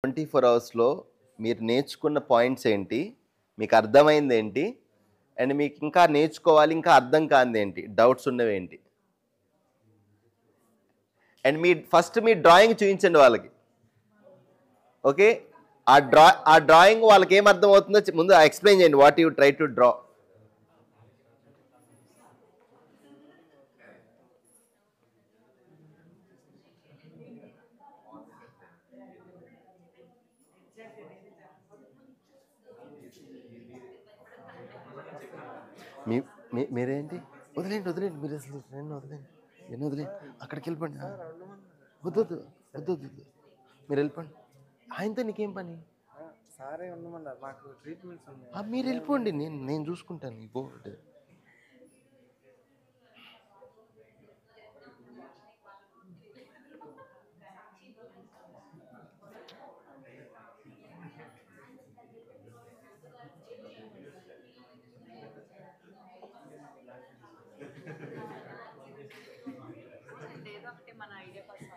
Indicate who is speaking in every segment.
Speaker 1: 24 అవర్స్‌లో మీరు నేర్చుకున్న పాయింట్స్ ఏంటి? మీకు అర్థమైందేంటి? అండ్ మీకు ఇంకా నేర్చుకోవాలి, ఇంకా అర్థం కానిదేంటి? డౌట్స్ ఉన్నవేంటి? అండ్ ఫస్ట్ మీ డ్రాయింగ్ చూయించండి వాళ్ళకి. ఓకే? ఆ డ్రాయింగ్ వాళ్ళకేం అర్థమవుతుందో ముందు ఎక్స్‌ప్లెయిన్ చేయండి. What you try to draw. మీరేంటి? వదిలేండి. మీరు అసలు నన్ను వదిలేండి. నన్ను వదిలేండి. అక్కడికి వెళ్ళిపోండి. వద్దొద్దు. వద్దొద్దు. మీరు వెళ్ళిపోండి. ఆయనతో నీకేం పని?
Speaker 2: సారే ఉండమన్నారు, మాకు ట్రీట్మెంట్స్ ఉన్నాయి.
Speaker 1: మీరు వెళ్ళిపోండి. నేను చూసుకుంటాను. గో.
Speaker 3: ఏదో ఒకటి మన ఐడియా కోసం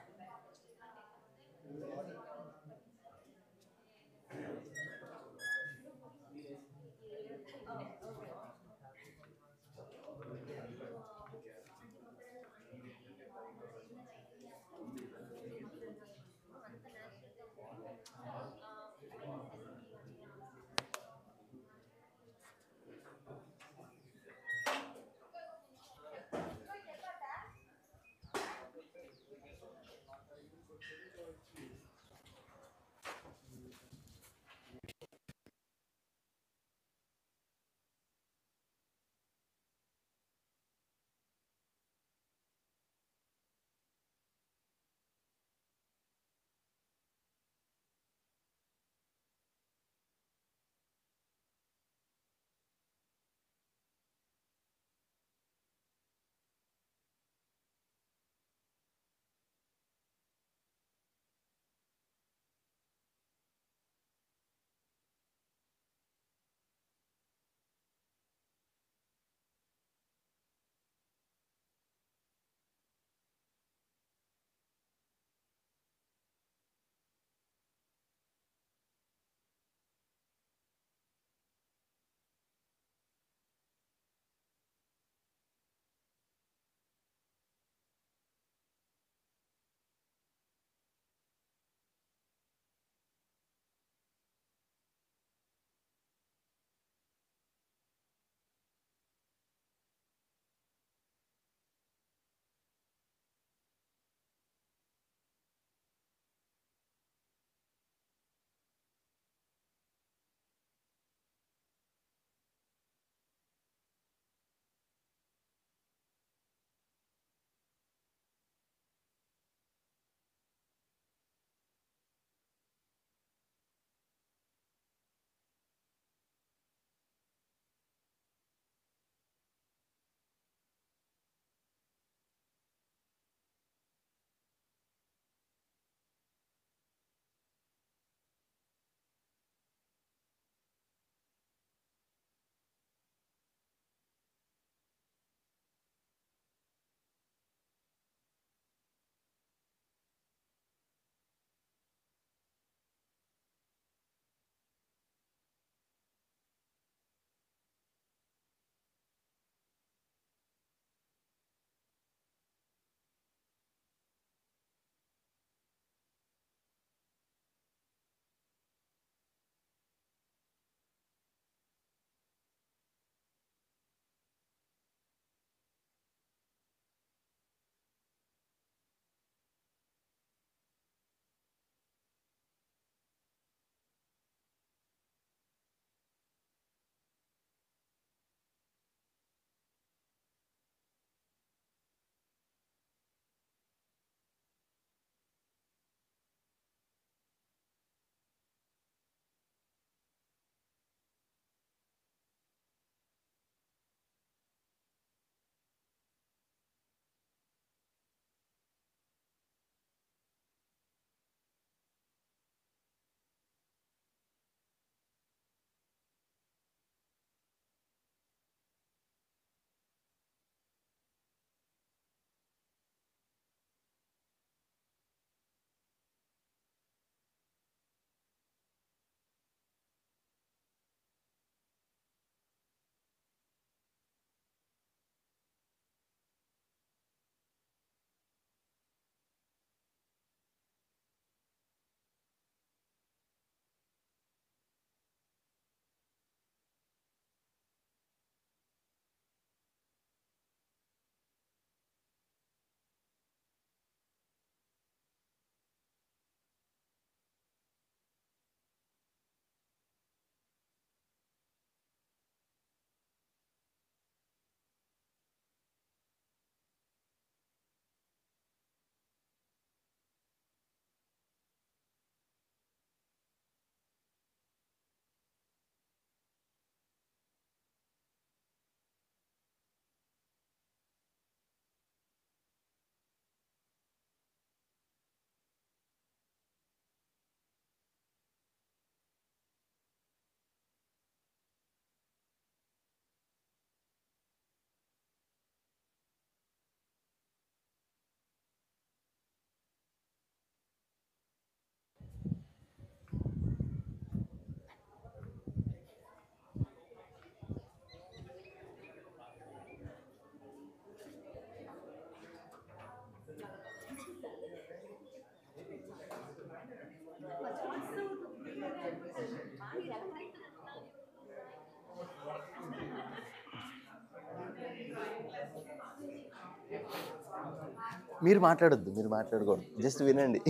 Speaker 1: మీరు మాట్లాడొద్దు, మీరు మాట్లాడకూడదు, జస్ట్ వినండి.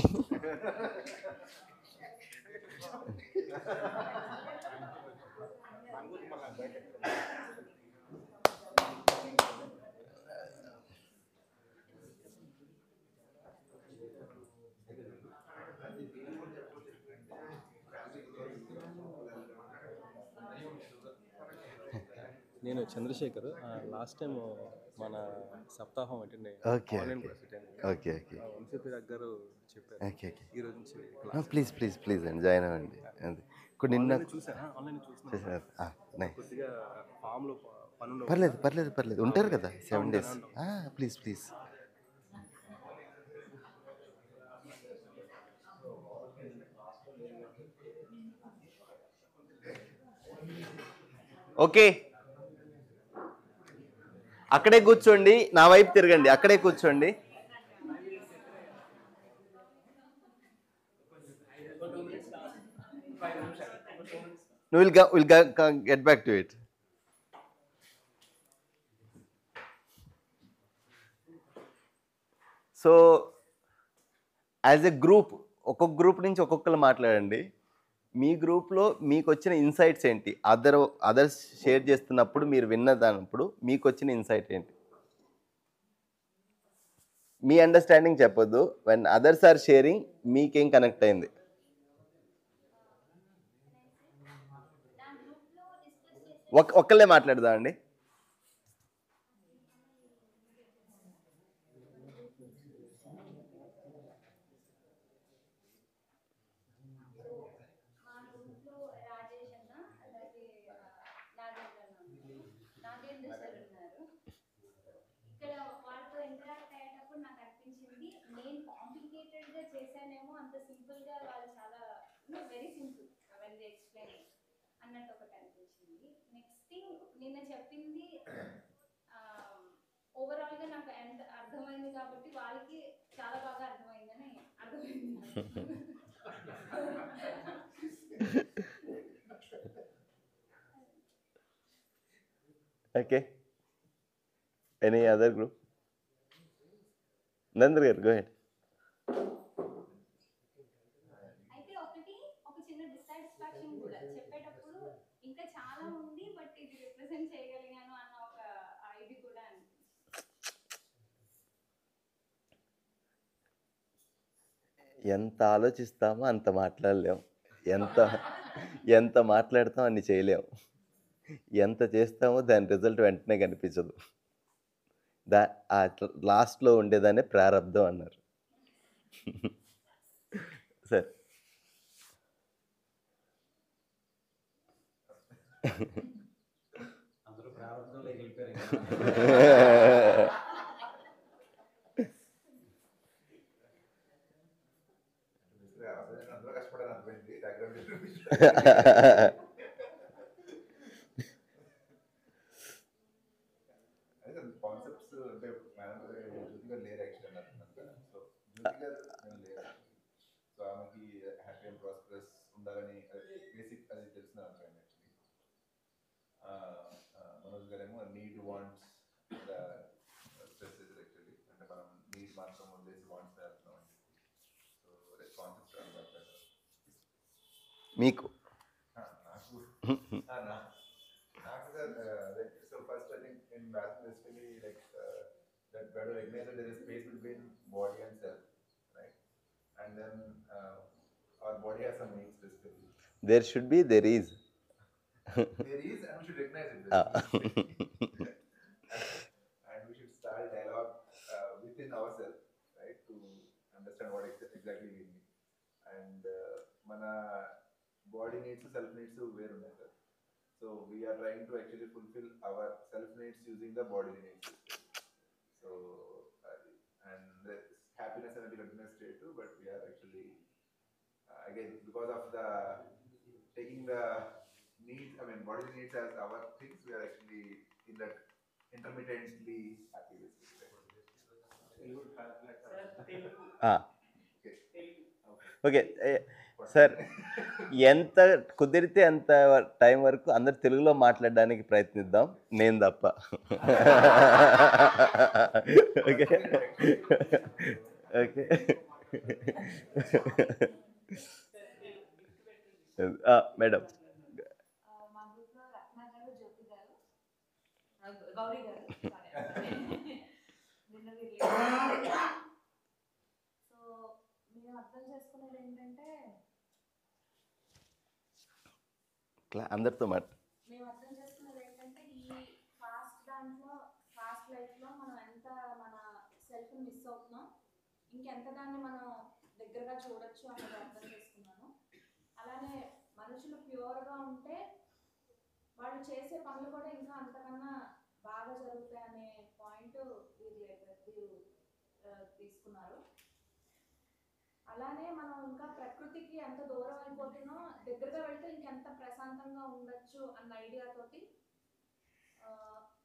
Speaker 4: నేను చంద్రశేఖర్. లాస్ట్ టైం మన సప్తాహం attend
Speaker 1: okay
Speaker 4: online
Speaker 1: okay
Speaker 4: class attend
Speaker 1: okay okay
Speaker 4: వంశీపి గారు చెప్పారు
Speaker 1: ఓకే ఓకే
Speaker 4: ఈ రోజు నుంచి క్లాస్
Speaker 1: ప్లీజ్ ప్లీజ్ ప్లీజ్ అండి, జాయిన్ అవ్వండి. అది ఇప్పుడు నిన్న
Speaker 4: చూసాను. ఆన్లైన్ చూస్తున్నాను.
Speaker 1: చేశారు. నైస్.
Speaker 4: కొద్దిగా ఫామ్లో పనులు
Speaker 1: పర్లేదు పర్లేదు పర్లేదు, ఉంటారు కదా 7 days. Please please. ఓకే, అక్కడే కూర్చోండి, నా వైపు తిరగండి, అక్కడే కూర్చోండి. We'll get back to it. So as a group, ఒక్కొక్క గ్రూప్ నుంచి ఒక్కొక్కరు మాట్లాడండి. మీ గ్రూప్లో మీకు వచ్చిన ఇన్సైట్స్ ఏంటి? అదర్స్ షేర్ చేస్తున్నప్పుడు మీరు విన్నదానప్పుడు మీకు వచ్చిన ఇన్సైట్ ఏంటి? మీ అండర్స్టాండింగ్ చెప్పొద్దు. వెన్ అదర్స్ ఆర్ షేరింగ్ మీకేం కనెక్ట్ అయింది? ఒక్కళ్ళే మాట్లాడదా అండి?
Speaker 5: నేను కాంప్లికేటెడ్గా చేశానేమో, అంత సింపుల్గా వాళ్ళు చాలా very simple when they explain అన్నట్టు ఒకటి అనిపించింది. నెక్స్ట్ థింగ్ నిన్న చెప్పింది ఓవరాల్గా నాకు ఎంత అర్థమైంది కాబట్టి వాళ్ళకి చాలా బాగా అర్థమైందని అర్థమైంది.
Speaker 1: Okay, any other group? నందర్ గారు గో హెడ్.
Speaker 5: అయితే ఒక చిన్న డిస్సాటిస్ఫాక్షన్ కూడా చెప్పేటప్పుడు ఇంకా చాలా ఉంది, బట్ ఇది రిప్రజెంట్ చేయగలిగాను అన్న ఒక ఇది కూడా అనిపించింది.
Speaker 1: ఎంత ఆలోచిస్తామో అంత మాట్లాడలేము, ఎంత మాట్లాడతామో అన్ని చేయలేము, ఎంత చేస్తామో దాని రిజల్ట్ వెంటనే కనిపించదు. లాస్ట్లో ఉండేదాన్ని ప్రారంధం అన్నారు. సార్
Speaker 4: అందరూ ప్రారంభంలో వెళ్ళిపోయారు.
Speaker 6: కాన్సెప్ట్స్ అంటే జ్యోతిగా లేరు యాక్చువల్లీ అంతా. సో సో ఆమెకి హ్యాపీ అండ్ ప్రాస్పరస్ ఉండాలని బేసిక్ అది తెలిసిన అర్థమైంది యాక్చువల్లీ. మనోజ్ గారేమో నీడ్ వాంట్స్ స్ట్రెస్ యాక్చువల్లీ, అంటే మనం నీడ్ మాత్రం వదిలేసి వాంట్స్ వేస్తున్నాం అని చెప్పి. సో కాన్సెప్ట్
Speaker 1: మీకు
Speaker 6: so first I think in math basically that better recognize that there is space between body and self, right? And then our body has some needs basically.
Speaker 1: There should be, there is.
Speaker 6: There is, and we should recognize it basically. And we should start dialogue within ourselves, right, to understand what exactly we need. And mana body needs, self needs వేరు ఉన్నాయి sir. So we are trying to actually fulfill our self needs using the body needs. So and the happiness and the continuous state too, but we are actually again because of the taking the needs, I mean body needs as our things, we are actually in that intermittently happy basically.
Speaker 1: Okay, sir. ఎంత కుదిరితే అంత time వరకు అందరు తెలుగులో మాట్లాడడానికి ప్రయత్నిద్దాం, నేను తప్ప. Okay okay madam.
Speaker 3: మా గ్రూప్లో రత్న గారు, జ్యోతి గారు, గౌరీ గారు, నిన్న సో మేము అర్థం చేసుకునేది ఏంటంటే,
Speaker 1: అందరితో
Speaker 3: మేము అర్థం చేసుకునేది ఏంటంటే ఈ ఫాస్ట్ దాంట్లో, ఫాస్ట్ లైఫ్లో మనం ఎంత మన సెల్ఫ్ని మిస్ అవుతున్నాం, ఇంకెంత దాన్ని మనం దగ్గరగా చూడొచ్చు అనేది అర్థం చేసుకున్నాను. అలానే మనుషులు ప్యూర్గా ఉంటే వాళ్ళు చేసే పనులు కూడా ఇంకా అంతకన్నా బాగా జరుగుతాయి అనే పాయింట్ వీరు తీసుకున్నారు. అలానే మనం ఇంకా ప్రకృతికి ఎంత దూరం అయిపోతున్నో దగ్గరగా వెళ్తే ఇంకెంత ప్రశాంతంగా ఉండొచ్చు అన్న ఐడియాతోటి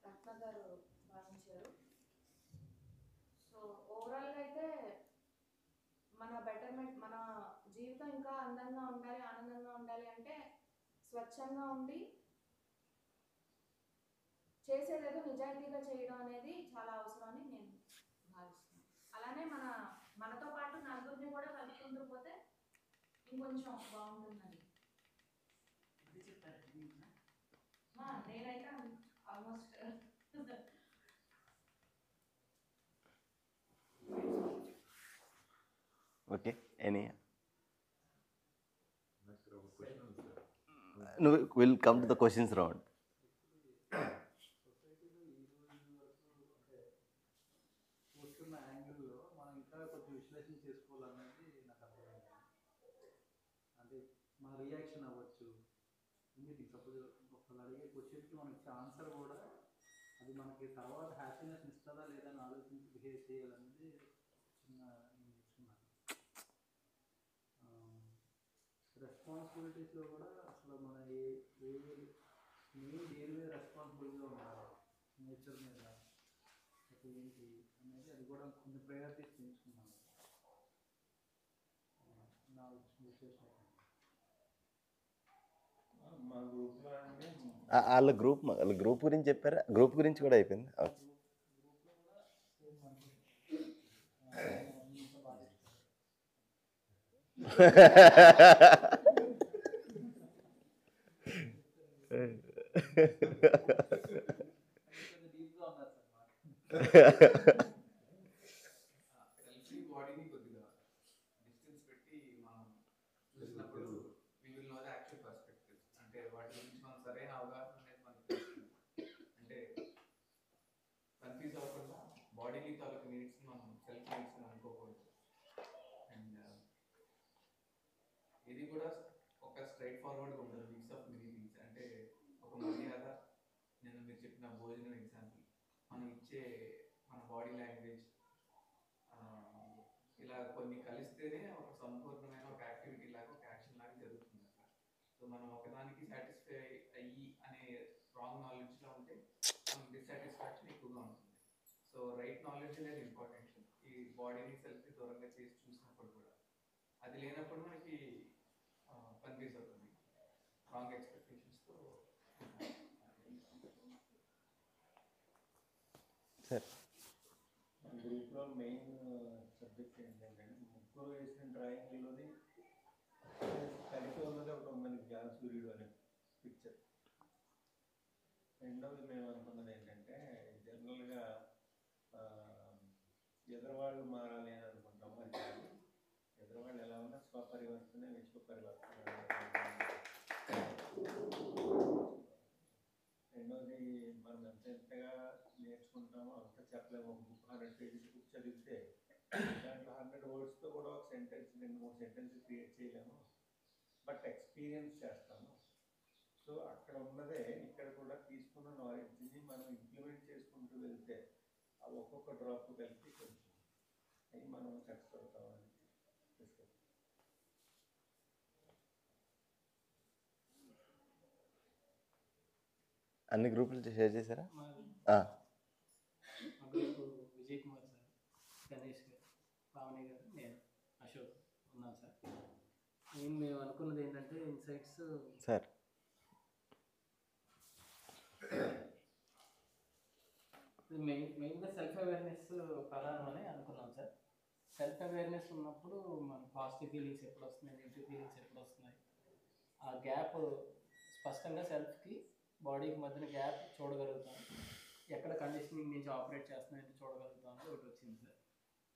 Speaker 3: రత్న గారు భావించారు. సో ఓవరాల్గా అయితే మన బెటర్మెంట్, మన జీవితం ఇంకా అందంగా ఉండాలి, ఆనందంగా ఉండాలి అంటే స్వచ్ఛంగా ఉండి చేసేదేదో నిజాయితీగా చేయడం అనేది చాలా అవసరం అని నేను భావిస్తున్నాను. అలానే మనతో పాటు నలుగురిని కూడా కలుపుకుంటూ పోతే ఇంకొంచెం బాగుంటుందని నేనైతే ఆల్మోస్ట్
Speaker 1: ఓకే. నువ్వు will come to the questions round.
Speaker 7: చూస్తున్న యాంగిల్లో మనం ఇంకా కొంచెం విశ్లేషణ చేసుకోవాలనేది నాకు అర్థమైంది. అంటే మన రియాక్షన్ అవ్వచ్చు, ఎనీథింగ్. సపోజ్ ఒకళ్ళు అడిగే క్వశ్చన్కి మనకి ఆన్సర్ కూడా అది మనకి తర్వాత హ్యాపీనెస్ ఇస్తుందా లేదా అని ఆలోచించి బిహేవ్ చేయాలనేది చిన్న నేను నేర్చుకున్నాను. రెస్పాన్సిబిలిటీస్లో కూడా అసలు మన మెయిన్ దేని మీద రెస్పాన్సిబుల్గా ఉండాలి, నేచర్ మీద ఏంటి అనేది, అది కూడా కొన్ని ప్రయారిటీస్ పెంచుకున్నాను నా విశ్లేషణ.
Speaker 4: మా గ్రూప్లో అంటే
Speaker 1: వాళ్ళ గ్రూప్ గురించి చెప్పారా? గ్రూప్ గురించి కూడా అయిపోయింది.
Speaker 6: సెల్ఫీ బాడీని కొద్దిగా డిస్టెన్స్ పెట్టి మనం చూసినప్పుడు we will know the actual perspective. అంటే వాటి గురించి మనం సరైన అవగాహన అనేది మనకు తెలుస్తుంది. అంటే కన్ఫ్యూజ్ అవ్వకుండా బాడీని తాలూకు నీడ్స్ మనం సెల్ఫ్ నీడ్స్ అనుకోకూడదు. అండ్ ఇది కూడా ఒక స్ట్రైట్ ఫార్వర్డ్గా ఉంటుంది, మిక్స్ ఆఫ్ మెనీ థింగ్స్. అంటే ఒక మర్యాద, నేను మీరు చెప్పిన భోజనం ఎగ్జాంపుల్, మనం ఇచ్చే మన బాడీ లాంగ్వేజ్, ఇలా కొన్ని కలిస్తేనే ఒక సంపూర్ణమైన ఒక యాక్టివిటీ లాగా, ఒక యాక్షన్ లాగా జరుగుతుంది అక్కడ. సో మనం ఒకదానికి సాటిస్ఫై అయ్యి అనే రాంగ్ నాలెడ్జ్లో ఉంటే మనకు డిస్సాటిస్ఫాక్షన్ ఎక్కువగా ఉంటుంది. సో రైట్ నాలెడ్జ్ అనేది ఇంపార్టెంట్. ఈ బాడీని సెల్ఫ్ని దూరంగా చేసి చూసినప్పుడు కూడా అది లేనప్పుడు మనకి కన్ఫ్యూజ్ అవుతుంది, రాంగ్ ఎక్స్పెక్టేషన్స్తో.
Speaker 1: సార్,
Speaker 4: గ్రూప్లో మెయిన్ సబ్జెక్ట్ ఏంటంటే ముగ్గురు వేసిన డ్రాయింగ్లోని కలిపి ఉన్నది ఒక మనకి జ్ఞాన సూర్యుడు అనే పిక్చర్. రెండవది మేము అనుకున్నది ఏంటంటే, జనరల్గా ఎదురువాళ్ళు మారాలి అని అనుకుంటాము, అది కాదు. ఎదురువాళ్ళు ఎలా ఉన్నా స్వపరివర్తనే విశ్వ పరివర్తన. రెండవది మనం ఎంతగా నేర్చుకుంటామో అంత చెప్పలేము. ఒక బుక్ 100 పేజెస్ బుక్ చదివితే దాంట్లో 100 వర్డ్స్తో కూడా ఒక సెంటెన్స్, 2-3 సెంటెన్స్ క్రియేట్ చేయలేము, బట్ ఎక్స్పీరియన్స్ చేస్తాము. సో అక్కడ ఉన్నదే ఇక్కడ కూడా తీసుకున్న నాలెడ్జ్ని మనం ఇంప్లిమెంట్ చేసుకుంటూ వెళ్తే ఆ ఒక్కొక్క డ్రాప్ కలిపి కొంచెం అవి మనం సక్సెస్ అవుతామని డిస్కస్.
Speaker 1: అన్ని గ్రూపులు షేర్ చేశారా?
Speaker 7: మా గ్రూప్ విజయ్ కుమార్ సార్, గణేష్ గారు, పావని గారు, నేను, అశోక్ ఉన్నాం సార్. మేము అనుకున్నది ఏంటంటే నెక్స్ట్
Speaker 1: సార్
Speaker 7: మెయిన్గా సెల్ఫ్ అవేర్నెస్ ప్రధానం అని అనుకున్నాం సార్. సెల్ఫ్ అవేర్నెస్ ఉన్నప్పుడు మన పాజిటివ్ ఫీలింగ్స్ ఎప్పుడు వస్తున్నాయి, నెగిటివ్ ఫీలింగ్స్ ఎప్పుడు వస్తున్నాయి, ఆ గ్యాప్ స్పష్టంగా సెల్ఫ్కి బాడీకి మధ్యన గ్యాప్ చూడగలుగుతాం. ఎక్కడ కండిషనింగ్ నుంచి ఆపరేట్ చేస్తున్నాయంటే చూడగలుగుతాం ఒకటి వచ్చింది సార్.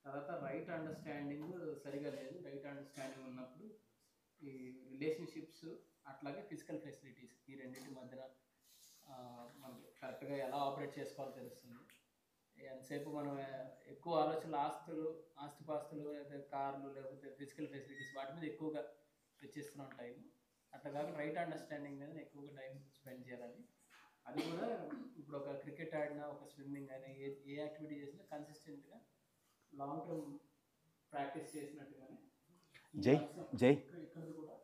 Speaker 7: తర్వాత రైట్ అండర్స్టాండింగ్ సరిగా లేదు. రైట్ అండర్స్టాండింగ్ ఉన్నప్పుడు ఈ రిలేషన్షిప్స్ అట్లాగే ఫిజికల్ ఫెసిలిటీస్ ఈ రెండింటి మధ్యన మనకి కరెక్ట్గా ఎలా ఆపరేట్ చేసుకోవాలో తెలుస్తుంది. ఎంతసేపు మనం ఎక్కువ ఆలోచనలు ఆస్తిపాస్తులు లేకపోతే కార్లు లేకపోతే ఫిజికల్ ఫెసిలిటీస్ వాటి మీద ఎక్కువగా వెచ్చిస్తున్నాం టైం. అట్లా కాకుండా రైట్ అండర్స్టాండింగ్ మీద ఎక్కువగా టైం స్పెండ్ చేయాలని. అది కూడా ఇప్పుడు ఒక క్రికెట్ ఆడినా ఒక స్విమ్మింగ్ అయినా ఏ యాక్టివిటీ చేసినా కన్సిస్టెంట్గా లాంగ్ టర్మ్ ప్రాక్టీస్ చేసినట్టుగానే ఇక్కడ కూడా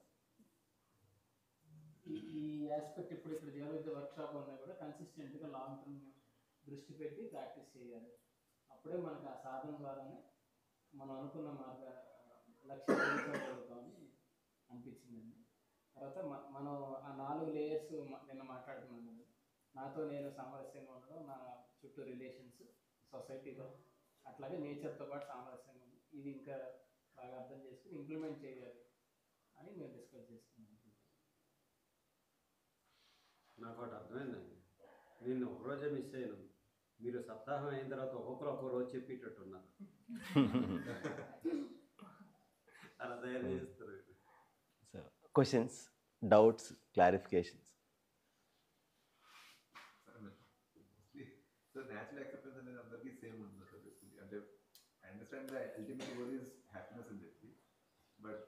Speaker 7: ఈ ఆస్పెక్ట్ ఇప్పుడు ఇక్కడ జీవవిద్య వర్క్షాప్ ఉన్నా కూడా కన్సిస్టెంట్గా లాంగ్ టర్మ్ దృష్టి పెట్టి ప్రాక్టీస్ చేయాలి. అప్పుడే మనకు ఆ సాధన ద్వారానే మనం అనుకున్న లక్ష్యం సాధించగలుగుతామని అనిపించిందండి. తర్వాత మనం ఆ 4 లేయర్స్ నిన్న మాట్లాడుతున్నాం కదా, నాతో నేను సామరస్యంగా ఉండడం, నా చుట్టూ రిలేషన్స్, సొసైటీలో, అట్లాగే నేచర్తో పాటు సామరస్యంగా ఉంది. ఇది ఇంకా బాగా అర్థం చేసుకుని ఇంప్లిమెంట్ చేయాలి అని మేము డిస్కస్ చేసుకున్నాం.
Speaker 8: నాకు ఒకటి అర్థమైందండి. నేను ఒకరోజే మిస్ అయ్యాను. మీరు సప్తాహం అయిన తర్వాత ఒక్కొక్కరు ఒక్కో రోజు చెప్పేటట్టున్నారు. అలా తయారు చేస్తారు.
Speaker 1: Questions, doubts, clarifications.
Speaker 6: So natural acceptance అనేది అందరికీ సేమ్ ఉంటుంది సార్. బేసికలీ అంటే I understand the ultimate goal is happiness అని చెప్పి, but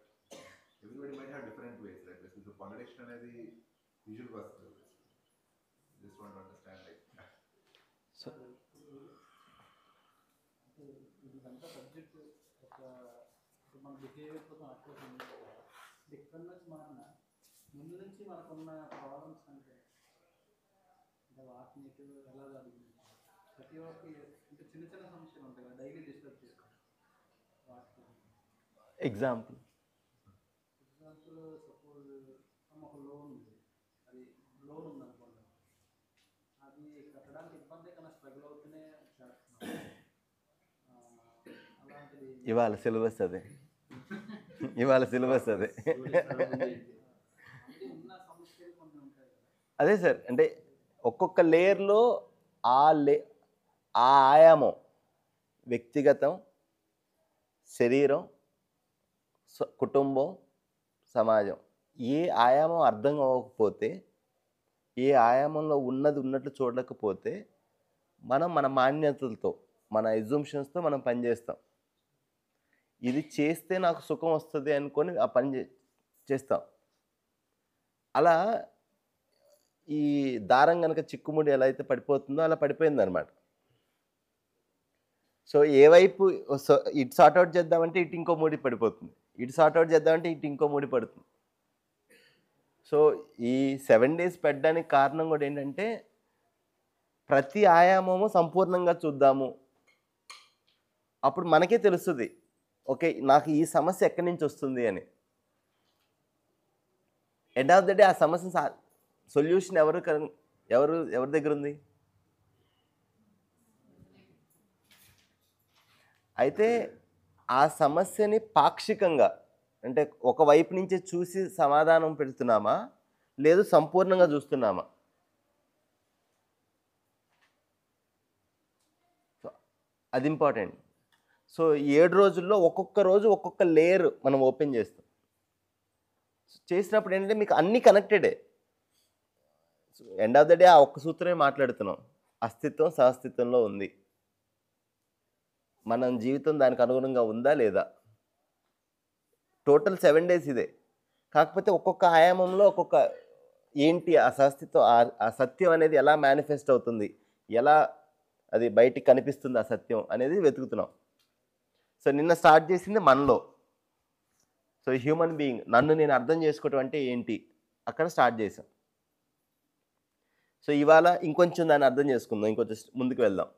Speaker 6: everybody might have different ways, right? Basically so contradiction అనేది యూజువల్గా వస్తుంది. Just want to understand like
Speaker 1: so
Speaker 7: ఇదంతా సబ్జెక్ట్ ఒక మన బిహేవియర్ కోసం అట్లా ఇక్కడ నుంచి మారిన ముందు నుంచి మనకున్న ప్రాబ్లమ్స్ అంటే వాటిని ఎలా జరుగుతుంది, ప్రతి ఒక్కరికి అంటే చిన్న చిన్న సమస్యలు ఉంటాయి కదా, డైలీ డిస్టర్బ్ చేసుకోవాలి. వాటికి
Speaker 1: ఎగ్జాంపుల్
Speaker 7: సపోజ్ ఒక లోన్ ఉంది, అది లోన్ ఉందనుకోండి, అది కట్టడానికి ఇబ్బంది కన్నా స్ట్రగుల్ అవుతూనే చేస్తున్నాం. అలాంటిది
Speaker 1: ఇవాళ సిలబస్ అదే. ఇవాళ సిలబస్ అదే.
Speaker 7: ఉన్న సమస్యలు కొన్ని ఉంటాయి కదా.
Speaker 1: అదే సార్, అంటే ఒక్కొక్క లేయర్లో ఆ ఆయామం, వ్యక్తిగతం, శరీరం, కుటుంబం, సమాజం, ఏ ఆయామం అర్థం అవ్వకపోతే, ఏ ఆయామంలో ఉన్నది ఉన్నట్లు చూడలేకపోతే మనం మన మాన్యతలతో, మన ఎగ్జంప్షన్స్తో మనం పనిచేస్తాం. ఇది చేస్తే నాకు సుఖం వస్తుంది అనుకొని ఆ పని చేస్తాం. అలా ఈ దారం కనుక చిక్కుముడి ఎలా అయితే పడిపోతుందో అలా పడిపోయింది అనమాట. సో ఏ వైపు ఇటు సార్ట్అవుట్ చేద్దామంటే ఇటు ఇంకో ముడి పడిపోతుంది, ఇటు సార్ట్అవుట్ చేద్దామంటే ఇటు ఇంకో ముడి పడుతుంది. సో ఈ 7 days పెట్టడానికి కారణం కూడా ఏంటంటే ప్రతి ఆయామము సంపూర్ణంగా చూద్దాము. అప్పుడు మనకే తెలుస్తుంది, ఓకే నాకు ఈ సమస్య ఎక్కడి నుంచి వస్తుంది అని. ఎండ్ ఆఫ్ ద డే ఆ సమస్య సొల్యూషన్ ఎవరి దగ్గర ఉంది? అయితే ఆ సమస్యని పాక్షికంగా, అంటే ఒకవైపు నుంచే చూసి సమాధానం పెడుతున్నామా, లేదు సంపూర్ణంగా చూస్తున్నామా? అది ఇంపార్టెంట్. సో 7 రోజుల్లో ఒక్కొక్క రోజు ఒక్కొక్క లేయర్ మనం ఓపెన్ చేస్తాం. చేసినప్పుడు ఏంటంటే మీకు అన్నీ కనెక్టెడే. ఎండ్ ఆఫ్ ద డే ఆ ఒక్క సూత్రమే మాట్లాడుతున్నాం. అస్తిత్వం సహస్తిత్వంలో ఉంది. మన జీవితం దానికి అనుగుణంగా ఉందా లేదా? టోటల్ 7 days ఇదే. కాకపోతే ఒక్కొక్క ఆయామంలో ఒక్కొక్క ఏంటి ఆ సహస్తిత్వం, ఆ సత్యం అనేది ఎలా మేనిఫెస్ట్ అవుతుంది, ఎలా అది బయటికి కనిపిస్తుంది ఆ సత్యం అనేది వెతుకుతున్నాం. సో నిన్న స్టార్ట్ చేసింది మనలో. సో హ్యూమన్ బీయింగ్, నన్ను నేను అర్థం చేసుకోవటం అంటే ఏంటి, అక్కడ స్టార్ట్ చేసాం. సో ఇవాళ ఇంకొంచెం దాన్ని అర్థం చేసుకుందాం, ఇంకొంచెం ముందుకు వెళ్దాం.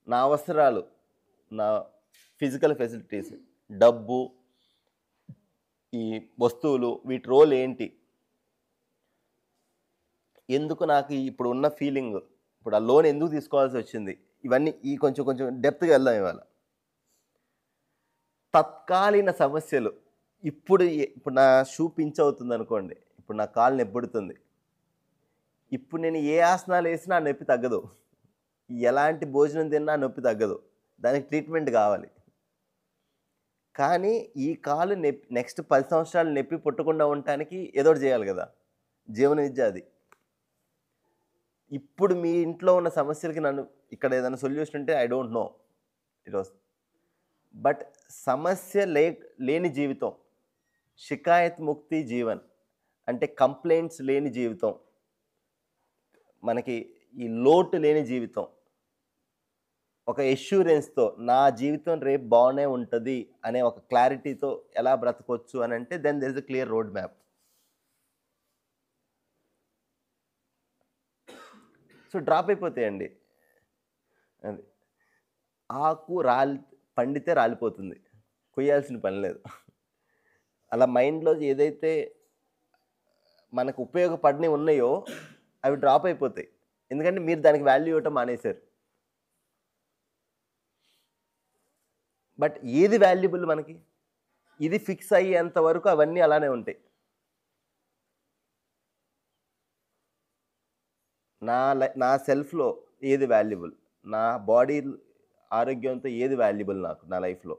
Speaker 1: నా అవసరాలు, నా ఫిజికల్ ఫెసిలిటీస్, డబ్బు, ఈ వస్తువులు, వీటి రోల్ ఏంటి, ఎందుకు నాకు ఇప్పుడు ఉన్న ఫీలింగ్, ఇప్పుడు ఆ లోన్ ఎందుకు తీసుకోవాల్సి వచ్చింది, ఇవన్నీ ఈ కొంచెం కొంచెం డెప్త్గా వెళ్దాం ఇవాళ. తత్కాలీన సమస్యలు, ఇప్పుడు నా షూ పించ్ అవుతుంది అనుకోండి, ఇప్పుడు నా కాలు నొప్పుడుతుంది, ఇప్పుడు నేను ఏ ఆసనాలు వేసినా ఆ నొప్పి తగ్గదు, ఎలాంటి భోజనం తిన్నా నొప్పి తగ్గదు, దానికి ట్రీట్మెంట్ కావాలి. కానీ ఈ కాలు నెక్స్ట్ 10 సంవత్సరాలు నొప్పి పుట్టకుండా ఉండటానికి ఏదో ఒకటి చేయాలి కదా, జీవన విద్య అది. ఇప్పుడు మీ ఇంట్లో ఉన్న సమస్యలకి నన్ను ఇక్కడ ఏదైనా సొల్యూషన్ ఉంటే I don't know it was, but సమస్య లేని జీవితం, షికాయత్ ముక్తి జీవన్ అంటే కంప్లైంట్స్ లేని జీవితం, మనకి ఈ లోటు లేని జీవితం, ఒక ఎష్యూరెన్స్తో నా జీవితం రేపు బాగానే ఉంటుంది అనే ఒక క్లారిటీతో ఎలా బ్రతకొచ్చు అని అంటే then there is a clear road map. So drop అయిపోతాయండి. అది ఆకు పండితే రాలిపోతుంది, కొయ్యాల్సిన పని లేదు. అలా మైండ్లో ఏదైతే మనకు ఉపయోగపడినవి ఉన్నాయో అవి డ్రాప్ అయిపోతాయి, ఎందుకంటే మీరు దానికి వాల్యూ ఇవ్వటం మానేశారు. బట్ ఏది వాల్యుబుల్ మనకి, ఇది ఫిక్స్ అయ్యేంత వరకు అవన్నీ అలానే ఉంటాయి. నా సెల్ఫ్లో ఏది వాల్యుబుల్, నా బాడీ ఆరోగ్యంతో ఏది వాల్యుబుల్, నాకు నా లైఫ్లో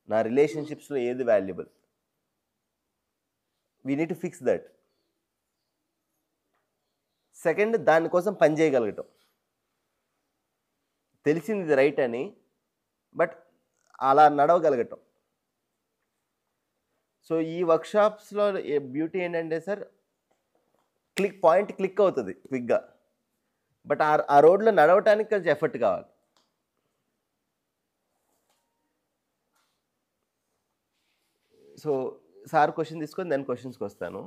Speaker 1: నా రిలేషన్షిప్స్లో ఏది valuable, we need to fix that. Second, దానికోసం పని చేయగలగటం, తెలిసింది ఇది రైట్ అని బట్ అలా నడవగలగటం. సో ఈ వర్క్షాప్స్లో బ్యూటీ ఏంటంటే సార్, పాయింట్ క్లిక్ అవుతుంది క్విక్గా, బట్ ఆ రోడ్లో నడవటానికి కొంచెం ఎఫర్ట్ కావాలి. సో సార్ క్వశ్చన్ తీసుకొని దాని క్వశ్చన్స్కి వస్తాను.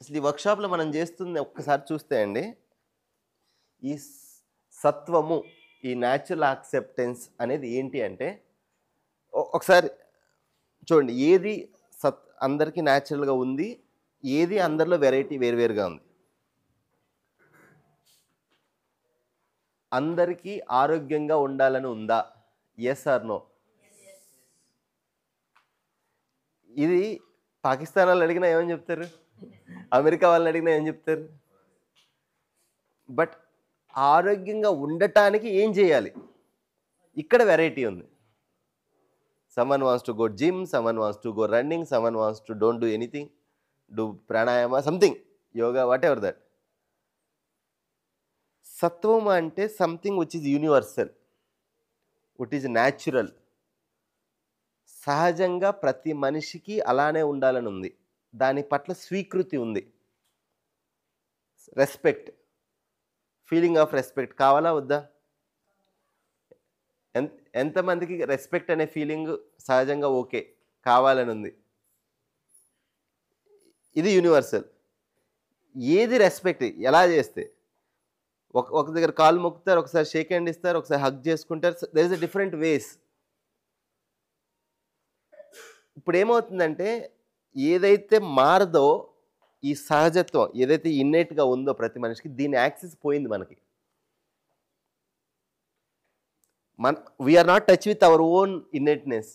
Speaker 1: అసలు ఈ వర్క్షాప్లో మనం చేస్తుంది ఒక్కసారి చూస్తే అండి, ఈ సత్వము, ఈ న్యాచురల్ యాక్సెప్టెన్స్ అనేది ఏంటి అంటే, ఒకసారి చూడండి, ఏది అందరికీ న్యాచురల్గా ఉంది, ఏది అందరిలో వెరైటీ వేరువేరుగా ఉంది. అందరికీ ఆరోగ్యంగా ఉండాలని ఉందా? Yes or no? ఇది పాకిస్తాన్ వాళ్ళు అడిగినా ఏమని చెప్తారు, అమెరికా వాళ్ళని అడిగినా ఏం చెప్తారు. బట్ ఆరోగ్యంగా ఉండటానికి ఏం చేయాలి, ఇక్కడ వెరైటీ ఉంది. someone wants to go gym, someone wants to go running, someone wants to don't do anything, do pranayama, something, yoga, whatever that. Sattvam ante something which is universal, which is natural. సహజంగా ప్రతి మనిషికి అలానే ఉండాలని ఉంది, దాని పట్ల స్వీకృతి ఉంది. Respect, feeling of respect కావాలా వద్దా? ఎంతమందికి రెస్పెక్ట్ అనే ఫీలింగ్ సహజంగా ఓకే కావాలని ఉంది? ఇది యూనివర్సల్. ఏది రెస్పెక్ట్, ఎలా చేస్తే, ఒక దగ్గర కాలు మొక్కుతారు, ఒకసారి షేక్ హ్యాండ్ ఇస్తారు, ఒకసారి హగ్ చేసుకుంటారు. There is a different ways. ఇప్పుడు ఏమవుతుందంటే, ఏదైతే మారదో ఈ సహజత్వం, ఏదైతే ఇన్నేట్గా ఉందో ప్రతి మనిషికి, దీని యాక్సెస్ పోయింది మనకి. We're not touch with our own innateness.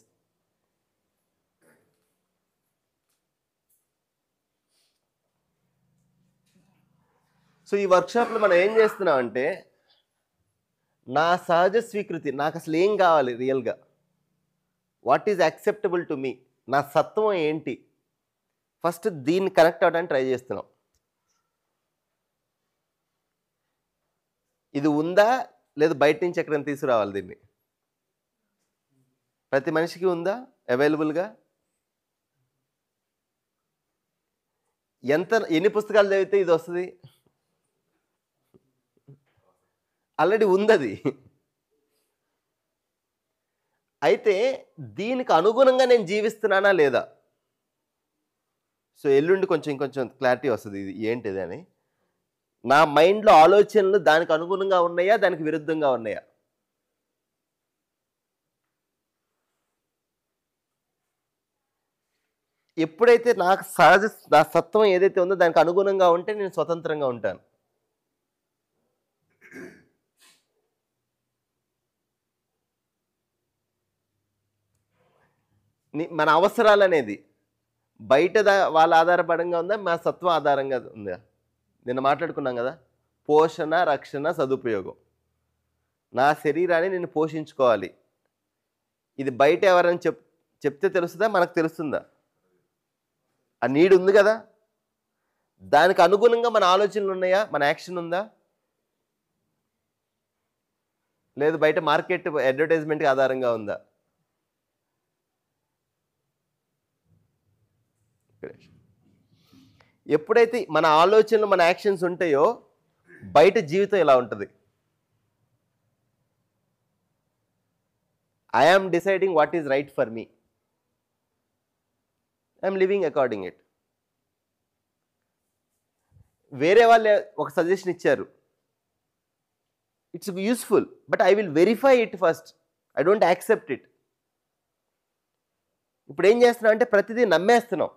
Speaker 1: So ఈ వర్క్షాప్లో మనం ఏం చేస్తున్నాం అంటే, నా సహజ స్వీకృతి, నాకు అసలు ఏం కావాలి రియల్గా, what is acceptable to me, నా సత్వం ఏంటి, ఫస్ట్ దీన్ని కనెక్ట్ అవ్వడానికి ట్రై చేస్తున్నాం. ఇది ఉందా లేదు బయట నుంచి ఎక్కడైనా తీసుకురావాలి దీన్ని? ప్రతి మనిషికి ఉందా అవైలబుల్గా? ఎన్ని పుస్తకాలు చదివితే ఇది వస్తుంది? ఆల్రెడీ ఉంది. అయితే దీనికి అనుగుణంగా నేను జీవిస్తున్నానా లేదా? సో ఎల్లుండి ఇంకొంచెం క్లారిటీ వస్తుంది ఇది ఏంటిది అని. నా మైండ్లో ఆలోచనలు దానికి అనుగుణంగా ఉన్నాయా, దానికి విరుద్ధంగా ఉన్నాయా? ఎప్పుడైతే నాకు నా సత్వం ఏదైతే ఉందో దానికి అనుగుణంగా ఉంటే నేను స్వతంత్రంగా ఉంటాను. మన అవసరాలు అనేది బయట వాళ్ళ ఆధారపడంగా ఉందా, మా సత్వం ఆధారంగా ఉందా? నిన్న మాట్లాడుకున్నాం కదా, పోషణ, రక్షణ, సదుపయోగం. నా శరీరాన్ని నేను పోషించుకోవాలి. ఇది బయట ఎవరైనా చెప్తే తెలుస్తుందా, మనకు తెలుస్తుందా? ఆ నీడ్ ఉంది కదా, దానికి అనుగుణంగా మన ఆలోచనలు ఉన్నాయా, మన యాక్షన్ ఉందా? లేదు బయట మార్కెట్ అడ్వర్టైజ్మెంట్కి ఆధారంగా ఉందా? ఎప్పుడైతే మన ఆలోచనలు మన యాక్షన్స్ ఉంటాయో బయట జీవితం ఎలా ఉంటుంది? I am deciding what is right for me, I'm living according it. వేరే వాళ్ళు ఒక సజెషన్ ఇచ్చారు, it's useful, but I will verify it first. I don't accept it. ఇప్పుడు ఏం చేస్తున్నాం అంటే ప్రతిదీ నమ్మేస్తున్నాం.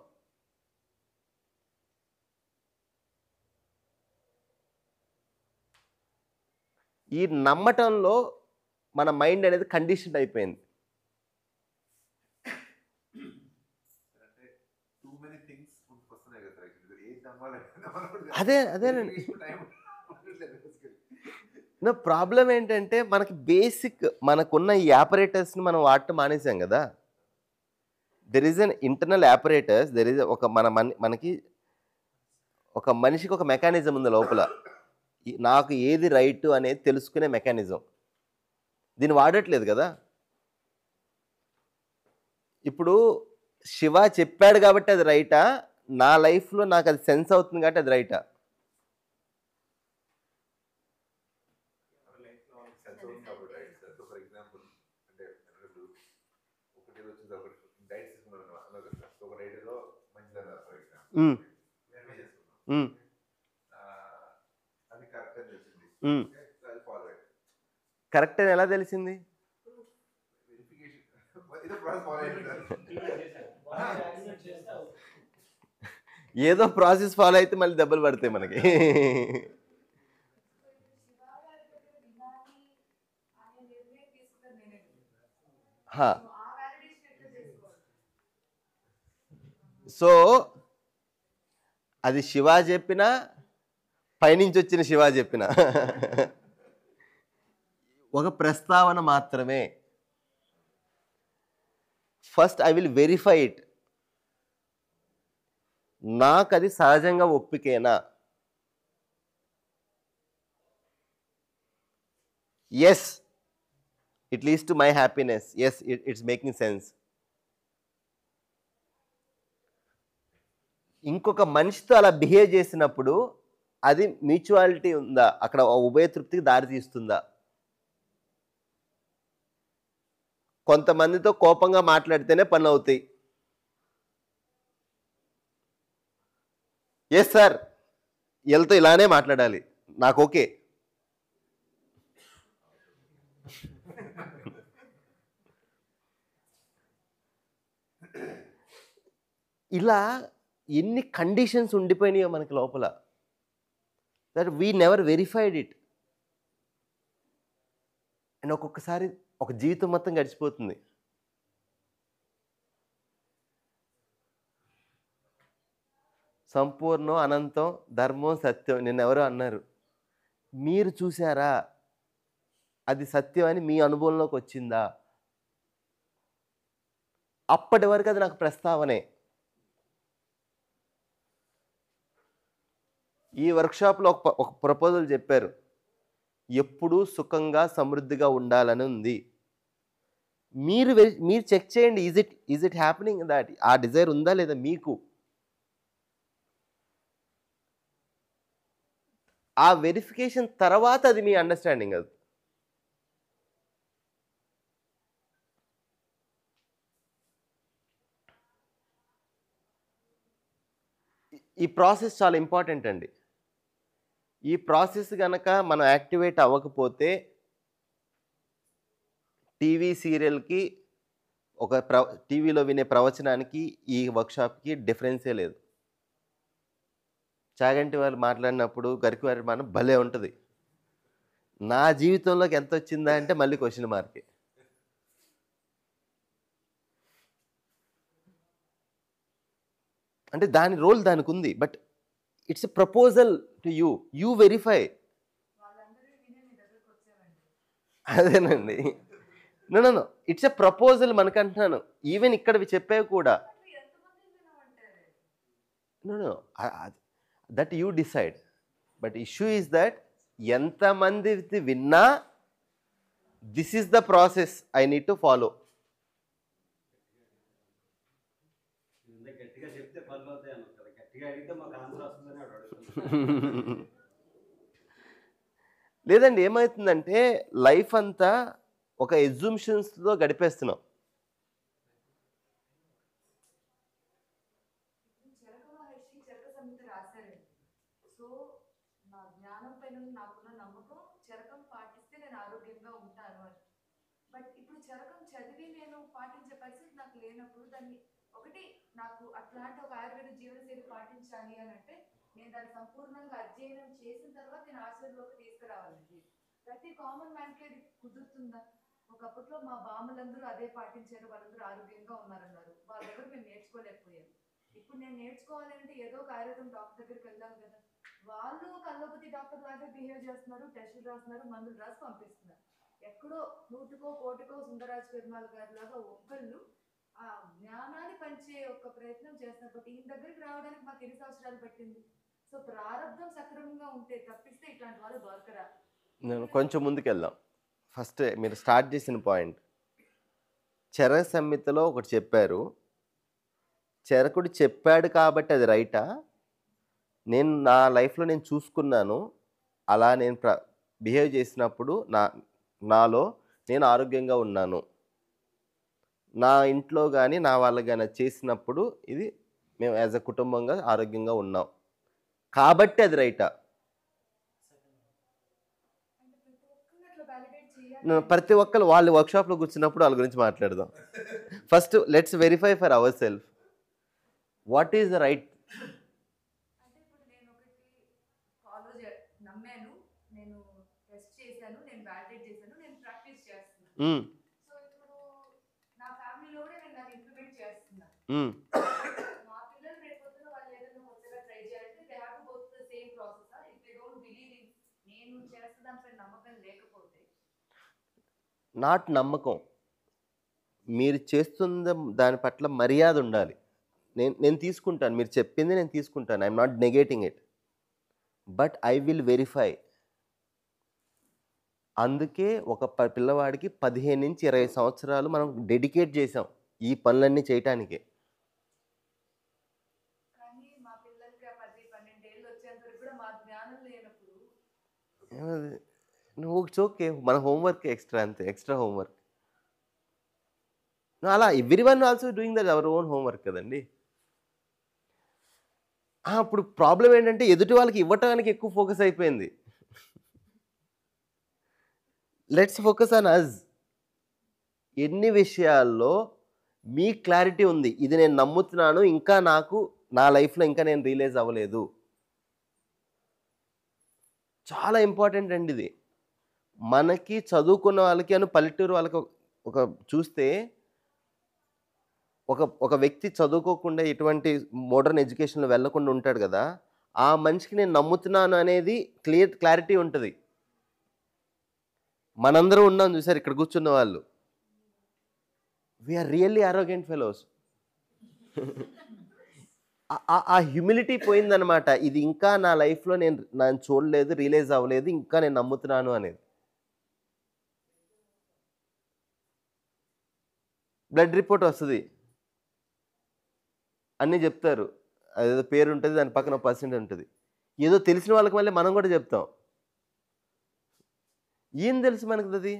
Speaker 1: ఈ నమ్మటంలో మన మైండ్ అనేది కండిషన్ అయిపోయింది. అదేనండి. నా ప్రాబ్లం ఏంటంటే మనకి బేసిక్ మనకున్న ఈ ఆపరేటర్స్ని మనం వాడటం మానేసాం కదా. There is an internal operators, there is మనకి ఒక మనిషికి ఒక మెకానిజం ఉంది లోపల, నాకు ఏది రైట్ అనేది తెలుసుకునే మెకానిజం. దీన్ని వాడట్లేదు కదా. ఇప్పుడు శివ చెప్పాడు కాబట్టి అది రైటా, నా లైఫ్లో నాకు అది సెన్స్ అవుతుంది కాబట్టి అది రైటా? కరెక్ట్ అని ఎలా తెలిసింది? ఏదో ప్రాసెస్ ఫాలో అయితే మళ్ళీ దెబ్బలు పడతాయి మనకి. సో అది శివ చెప్పినా, పైనుంచి వచ్చిన శివ చెప్పిన ఒక ప్రస్తావన మాత్రమే. First I will verify it. నాకు అది సహజంగా ఒప్పికేనా? Yes, it leads to my happiness. Yes, it's making sense. ఇంకొక మనిషితో అలా బిహేవ్ చేసినప్పుడు అది మ్యూచువాలిటీ ఉందా, అక్కడ ఉభయ తృప్తికి దారి తీస్తుందా? కొంతమందితో కోపంగా మాట్లాడితేనే పనులు అవుతాయి. ఎస్ సార్, వీళ్ళతో ఇలానే మాట్లాడాలి, నాకు ఓకే. ఇలా ఎన్ని కండిషన్స్ ఉండిపోయినాయో మనకి లోపల, that we never verified it. And ఒక్కొక్కసారి ఒక జీవితం మొత్తం గడిచిపోతుంది. సంపూర్ణం, అనంతం, ధర్మం, సత్యం. నిన్నెవరో అన్నారు, మీరు చూసారా అది సత్యం అని? మీ అనుభవంలోకి వచ్చిందా? అప్పటి వరకు అది నాకు ప్రస్తావనే. ఈ వర్క్షాప్లో ఒక ప్రపోజల్ చెప్పారు, ఎప్పుడూ సుఖంగా సమృద్ధిగా ఉండాలని ఉంది. మీరు చెక్ చేయండి, ఈజ్ ఇట్ హ్యాపెనింగ్ దాట్? ఆ డిజైర్ ఉందా లేదా మీకు? ఆ వెరిఫికేషన్ తర్వాత అది మీ అండర్స్టాండింగ్. అది ఈ ప్రాసెస్ చాలా ఇంపార్టెంట్ అండి. ఈ ప్రాసెస్ కనుక మనం యాక్టివేట్ అవ్వకపోతే టీవీ సీరియల్కి ఒక టీవీలో వినే ప్రవచనానికి ఈ వర్క్షాప్కి డిఫరెన్సే లేదు. చాగంటి వారు మాట్లాడినప్పుడు గరికి వారి మనం భలే ఉంటుంది. నా జీవితంలోకి ఎంత వచ్చిందా అంటే మళ్ళీ క్వశ్చన్ మార్కే. అంటే దాని రోల్ దానికి ఉంది. But it's a proposal to you verify. అదేనండి. నో ఇట్స్ ఎ ప్రపోజల్ మనకంటున్నాను. ఈవెన్ ఇక్కడ చెప్పేవి కూడా no that you decide. But issue is that ఎంతమంది విన్నా this is the process I need to follow.
Speaker 8: గట్టిగా చెప్తే పనులు అవుతాయి అన్నారు కదా, గట్టిగా అడిగితే మాకు ఆన్సర్ వస్తుందని అడుగుతున్నాను.
Speaker 1: లేదండి, ఏమవుతుందంటే లైఫ్ అంతా ఒక ఎగ్జూమ్షన్స్తో గడిపేస్తున్నాం.
Speaker 9: చరక మహర్షి చరక సంహిత రాశారండి. సో నా జ్ఞానం పైన నాకున్న నమ్మకం చరకం పాటిస్తే నేను ఆరోగ్యంగా ఉంటాను అని. బట్ ఇప్పుడు చరకం చదివి నేను పాటించే పరిస్థితి నాకు లేనప్పుడు దాన్ని ఒకటి నాకు అట్లాంటి ఒక ఆయుర్వేద జీవనశైలి పాటించాలి అని అంటే నేను దాన్ని సంపూర్ణంగా అధ్యయనం చేసిన తర్వాత నేను ఆచరణలోకి తీసుకురావాలండి. ప్రతి కామన్ మ్యాన్కి అది కుదురుతుందా? ఒకప్పట్లో మా బామ్మలందరూ అదే పాటించారు, వాళ్ళందరూ ఆరోగ్యంగా ఉన్నారన్నారు. వాళ్ళ దగ్గర మేము నేర్చుకోలేకపోయాము. ఇప్పుడు నేను నేర్చుకోవాలంటే ఏదో ఒక ఆయుర్వేదం డాక్టర్ దగ్గరికి వెళ్ళాలి కదా. వాళ్ళు ఒక అలోపతి డాక్టర్ లాగా బిహేవ్ చేస్తున్నారు, టెస్టులు రాస్తున్నారు, మందులు రాసి పంపిస్తున్నారు. ఎక్కడో నూటికో కోటికో సుందరాజ్ పెరుమాళ్ గారి లాగా ఒక్కళ్ళు ఆ జ్ఞానాన్ని పంచే ఒక ప్రయత్నం చేస్తున్నారు. బట్ ఈయన దగ్గరికి రావడానికి మాకు ఎన్ని సంవత్సరాలు పట్టింది? సో ప్రారంభం సక్రమంగా ఉంటే తప్పిస్తే ఇట్లాంటి వాళ్ళు దొరకరా?
Speaker 1: నేను కొంచెం ముందుకెళ్దాం. ఫస్ట్ మీరు స్టార్ట్ చేసిన పాయింట్, చరక సంహితలో ఒకటి చెప్పారు. చరకుడు చెప్పాడు కాబట్టి అది రైటా? నేను నా లైఫ్లో నేను చూసుకున్నాను, అలా నేను బిహేవ్ చేసినప్పుడు నాలో నేను ఆరోగ్యంగా ఉన్నాను. నా ఇంట్లో కానీ నా వాళ్ళకి కానీ చేసినప్పుడు ఇది మేము యాజ్ అ కుటుంబంగా ఆరోగ్యంగా ఉన్నాం కాబట్టి అది రైటా? ప్రతి ఒక్కరు వాళ్ళ వర్క్షాప్లో కూర్చున్నప్పుడు వాళ్ళ గురించి మాట్లాడదాం. First let's verify for our self what is the right.
Speaker 9: అంటే ఇప్పుడు నేను ఒకటి ఫాలో నమ్మాను, నేను టెస్ట్ చేశాను, నేను వ్యాలిడేట్ చేశాను, నేను ప్రాక్టీస్ చేస్తున్నాను. సో ఇప్పుడు నా ఫ్యామిలీలో కూడా నేను దాన్ని ఇంప్లిమెంట్ చేస్తున్నాను. మా పిల్లలు రేపు పొద్దున వాళ్ళు ఏదైనా కొత్తగా ట్రై చేయాలంటే they have to go through the same process. If they don't believe in నేను చేస్తున్న దానిపై నమ్మకం లేకపోతే
Speaker 1: నాట్ నమ్మకం, మీరు చేస్తున్న దాని పట్ల మర్యాద ఉండాలి. నేను తీసుకుంటాను, మీరు చెప్పింది నేను తీసుకుంటాను, I'm not negating it, but I will verify. అందుకే ఒక పిల్లవాడికి 15 నుంచి 20 సంవత్సరాలు మనం డెడికేట్ చేసాం ఈ పనులన్నీ చేయటానికే.
Speaker 9: కానీ మా పిల్లలకి 10-12 ఏళ్ళు వచ్చేంత వరకు కూడా మా జ్ఞానం లేనప్పుడు
Speaker 1: నువ్వు ఓకే, మన హోంవర్క్ ఎక్స్ట్రా, అంతే, ఎక్స్ట్రా హోంవర్క్. అలా every one also doing that our own homework కదండి. అప్పుడు ప్రాబ్లం ఏంటంటే ఎదుటి వాళ్ళకి ఇవ్వటానికి ఎక్కువ ఫోకస్ అయిపోయింది. Let's focus on us. ఎన్ని విషయాల్లో మీ క్లారిటీ ఉంది, ఇది నేను నమ్ముతున్నాను, ఇంకా నాకు నా లైఫ్లో ఇంకా నేను రియలైజ్ అవ్వలేదు. చాలా ఇంపార్టెంట్ అండి ఇది. మనకి చదువుకున్న వాళ్ళకి పల్లెటూరు వాళ్ళకి ఒక చూస్తే ఒక వ్యక్తి చదువుకోకుండా ఎటువంటి మోడర్న్ ఎడ్యుకేషన్లో వెళ్ళకుండా ఉంటాడు కదా, ఆ మనిషికి నేను నమ్ముతున్నాను అనేది క్లారిటీ ఉంటుంది. మనందరం ఉన్నాం చూసారు ఇక్కడ కూర్చున్న వాళ్ళు, వీఆర్ రియల్లీ అరోగెంట్ ఫెలోస్. ఆ హ్యూమిలిటీ పోయిందనమాట. ఇది ఇంకా నా లైఫ్లో నేను చూడలేదు, రియలైజ్ అవ్వలేదు, ఇంకా నేను నమ్ముతున్నాను అనేది. బ్లడ్ రిపోర్ట్ వస్తుంది, అన్నీ చెప్తారు, అదేదో పేరు ఉంటుంది, దాని పక్కన పర్సెంట్ ఉంటుంది. ఏదో తెలిసిన వాళ్ళకి మళ్ళీ మనం కూడా చెప్తాం. ఏం తెలుసు మనకు అది?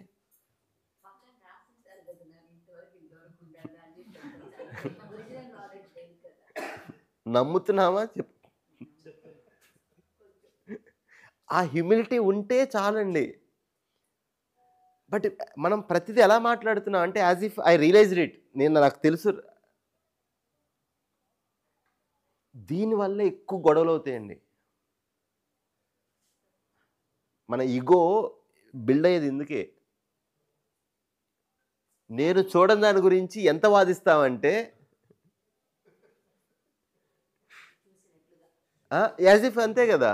Speaker 1: నమ్ముతున్నామా? ఆ హ్యూమిలిటీ ఉంటే చాలండి. బట్ మనం ప్రతిదీ ఎలా మాట్లాడుతున్నాం అంటే as if I realized it, నాకు తెలుసు దీనివల్ల ఎక్కువ గొడవలు అవుతాయండి. మన ఈగో బిల్డ్ అయ్యేది ఇందుకే. నేను చూడని దాని గురించి ఎంత వాదిస్తామంటే యాజ్ ఇఫ్ అంతే కదా.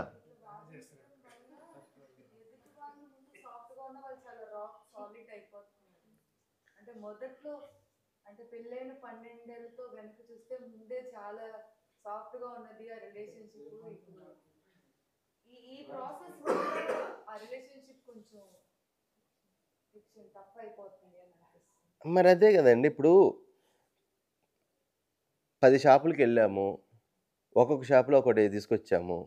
Speaker 9: సాఫ్ట్గా ఉన్న వాళ్ళు చాలా రాక్ సాలిడ్ అయిపోతున్నారు. అంటే మొదట్లో అంటే పెళ్ళైన 12 ఏళ్ళతో వెనక చూస్తే ముందే చాలా సాఫ్ట్గా ఉన్నది ఆ రిలేషన్షిప్. ఇప్పుడు ఈ ప్రాసెస్ వల్ల ఆ రిలేషన్షిప్ కొంచెం టఫ్ అయిపోతుంది అని అనిపిస్తుంది.
Speaker 1: మరి అదే కదండి. ఇప్పుడు 10 షాపులకి వెళ్ళాము, ఒక్కొక్క షాపులో ఒకటి తీసుకొచ్చాము,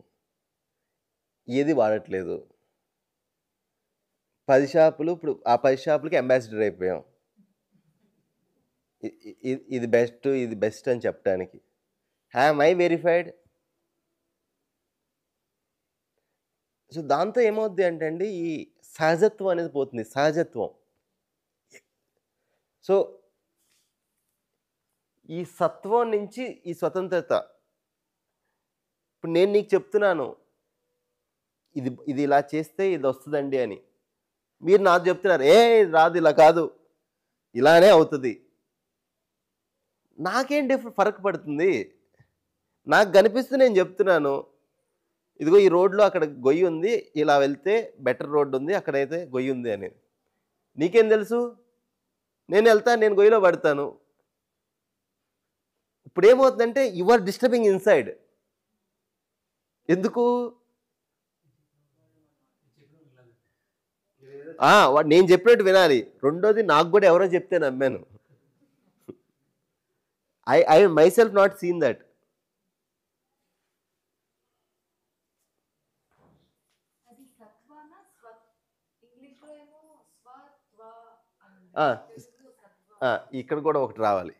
Speaker 1: ఏది వాడట్లేదు. 10 షాపులు, ఇప్పుడు ఆ 10 షాపులకి అంబాసిడర్ అయిపోయాం. ఇది బెస్ట్ అని చెప్పడానికి. Ham I verified? సో దాంతో ఏమవుద్ది అంటే అండి, ఈ సహజత్వం అనేది పోతుంది. సహజత్వం. సో ఈ సత్వం నుంచి ఈ స్వతంత్రత. ఇప్పుడు నేను నీకు చెప్తున్నాను ఇది ఇలా చేస్తే ఇది వస్తుందండి అని, మీరు నాకు చెప్తున్నారు ఇది రాదు, ఇలా కాదు, ఇలానే అవుతుంది. నాకేం ఫరక్ పడుతుంది? నాకు కనిపిస్తే నేను చెప్తున్నాను, ఇదిగో ఈ రోడ్లో అక్కడ గొయ్యి ఉంది, ఇలా వెళ్తే బెటర్ రోడ్డు ఉంది, అక్కడైతే గొయ్యి ఉంది అని. నీకేం తెలుసు? నేను వెళ్తాను, నేను గొయ్యిలో పడతాను. ఇప్పుడు ఏమవుతుందంటే యు ఆర్ డిస్టర్బింగ్ ఇన్సైడ్. ఎందుకు? నేను చెప్పినట్టు వినాలి. రెండోది, నాకు కూడా ఎవరో చెప్తే నమ్మాను. I myself not seen that.
Speaker 9: అది సత్వాన ఇంగ్లీష్లో ఏమో స్వత్వ అని,
Speaker 1: ఇక్కడ కూడా ఒకటి రావాలి.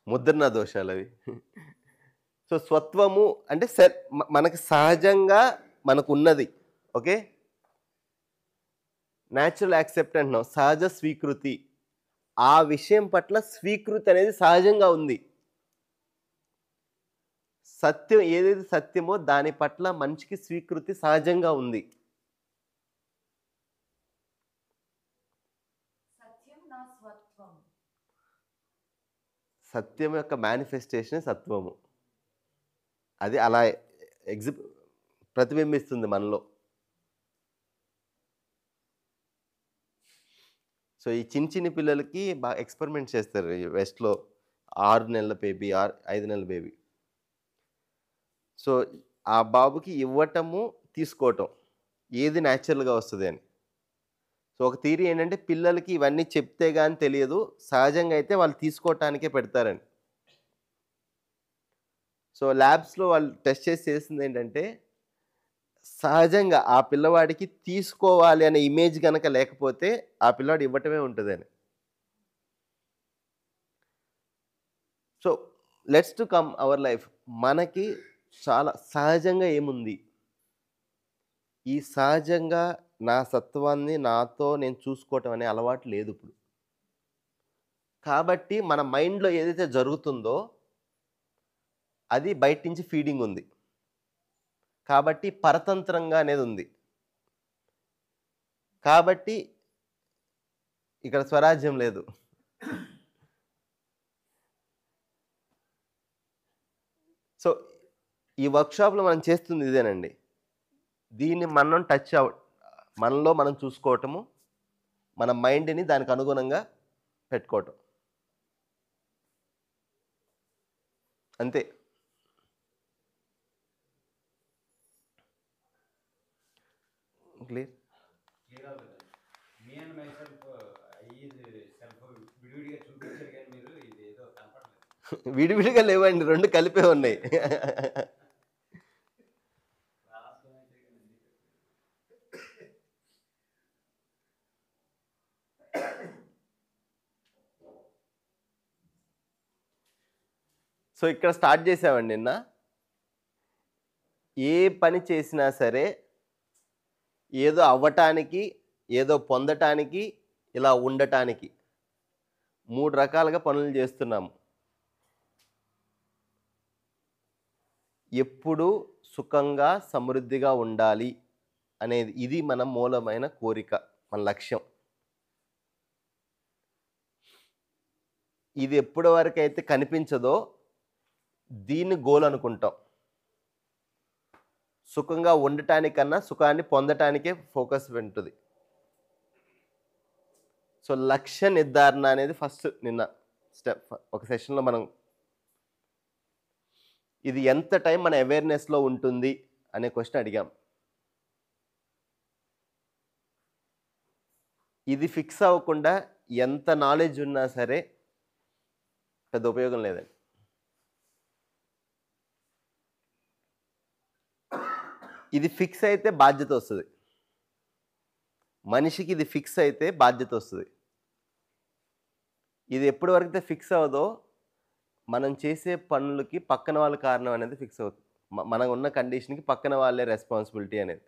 Speaker 1: ముద్రణ దోషాలు అవి. సో స్వత్వము అంటే మనకు సహజంగా మనకు ఉన్నది. ఓకే, న్యాచురల్ యాక్సెప్ట్ అంటున్నాం, సహజ స్వీకృతి. ఆ విషయం పట్ల స్వీకృతి అనేది సహజంగా ఉంది. సత్యం ఏదైతే సత్యమో దాని పట్ల మనిషికి స్వీకృతి సహజంగా ఉంది.
Speaker 9: సత్యం నా స్వత్వం.
Speaker 1: సత్యం యొక్క మేనిఫెస్టేషన్ సత్వము. అది అలా ప్రతిబింబిస్తుంది మనలో. సో ఈ చిన్న పిల్లలకి బాగా ఎక్స్పెరిమెంట్ చేస్తారు ఈ వెస్ట్లో. 6 నెలల బేబీ, 5 నెలల బేబీ. సో ఆ బాబుకి ఇవ్వటము, తీసుకోవటం ఏది న్యాచురల్గా వస్తుంది అని. సో ఒక థియరీ ఏంటంటే, పిల్లలకి ఇవన్నీ చెప్తే కానీ తెలియదు, సహజంగా అయితే వాళ్ళు తీసుకోవటానికే పెడతారని. సో ల్యాబ్స్లో వాళ్ళు టెస్ట్ చేసింది ఏంటంటే, సహజంగా ఆ పిల్లవాడికి తీసుకోవాలి అనే ఇమేజ్ కనుక లేకపోతే ఆ పిల్లవాడు ఇవ్వటమే ఉంటుందని. So let's to come our life. మనకి చాలా సహజంగా ఏముంది? ఈ సహజంగా నా సత్వాన్ని నాతో నేను చూసుకోవటం అనే అలవాటు లేదు ఇప్పుడు. కాబట్టి మన మైండ్లో ఏదైతే జరుగుతుందో అది బయట నుంచి ఫీడింగ్ ఉంది. కాబట్టి పరతంత్రంగా అనేది ఉంది. కాబట్టి ఇక్కడ స్వరాజ్యం లేదు. సో ఈ వర్క్షాప్లో మనం చేస్తుంది ఇదేనండి. దీన్ని మనం మనలో మనం చూసుకోవటము, మన మైండ్ని దానికి అనుగుణంగా పెట్టుకోవటం, అంతే. Clear?
Speaker 8: Me and my self self విడివిడిగా చూపించారు కానీ మీరు ఇది ఏదో కనపడలేదు.
Speaker 1: విడివిడిగా లేవండి, రెండు కలిపే ఉన్నాయి. సో ఇక్కడ స్టార్ట్ చేసామండి నిన్న. ఏ పని చేసినా సరే ఏదో అవ్వటానికి, ఏదో పొందటానికి, ఇలా ఉండటానికి 3 రకాలుగా పనులు చేస్తున్నాము. ఎప్పుడు సుఖంగా సమృద్ధిగా ఉండాలి అనేది ఇది మన మూలమైన కోరిక, మన లక్ష్యం. ఇది ఎప్పటి వరకు అయితే కనిపించదో దీన్ని గోల్ అనుకుంటాం. సుఖంగా ఉండటానికన్నా సుఖాన్ని పొందటానికే ఫోకస్ ఉంటుంది. సో లక్ష్య నిర్ధారణ అనేది ఫస్ట్ నిన్న స్టెప్ ఒక సెషన్లో మనం ఇది ఎంత టైం మన అవేర్నెస్లో ఉంటుంది అనే క్వశ్చన్ అడిగాం. ఇది ఫిక్స్ అవ్వకుండా ఎంత నాలెడ్జ్ ఉన్నా సరే పెద్ద ఉపయోగం లేదండి. ఇది ఫిక్స్ అయితే బాధ్యత వస్తుంది. మనిషికి ఇది ఫిక్స్ అయితే బాధ్యత వస్తుంది. ఇది ఎప్పటి వరకు అయితే ఫిక్స్ అవ్వదో మనం చేసే పనులకి పక్కన వాళ్ళ కారణం అనేది ఫిక్స్ అవుతుంది. మనం ఉన్న కండిషన్కి పక్కన వాళ్ళే రెస్పాన్సిబిలిటీ అనేది.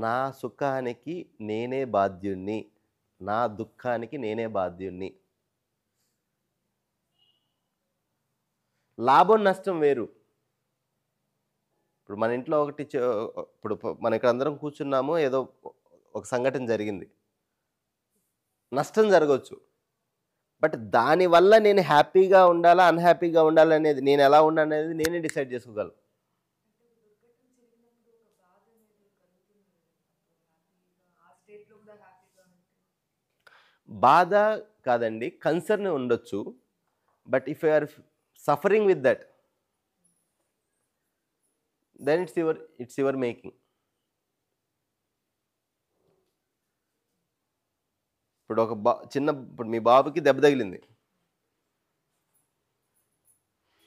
Speaker 1: నా సుఖానికి నేనే బాధ్యుణ్ణి, నా దుఃఖానికి నేనే బాధ్యుణ్ణి. లాభం నష్టం వేరు. ఇప్పుడు మన ఇంట్లో ఇప్పుడు మన ఇక్కడ అందరం కూర్చున్నాము, ఏదో ఒక సంఘటన జరిగింది, నష్టం జరగవచ్చు. బట్ దానివల్ల నేను హ్యాపీగా ఉండాలా అన్హ్యాపీగా ఉండాలా అనేది, నేను ఎలా ఉండాలనేది నేనే డిసైడ్ చేసుకోగలను. బాధ కాదండి, కన్సర్న్ ఉండొచ్చు. But if you are suffering with that, then it's your making. ఇప్పుడు ఇప్పుడు మీ బాబుకి దెబ్బ తగిలింది,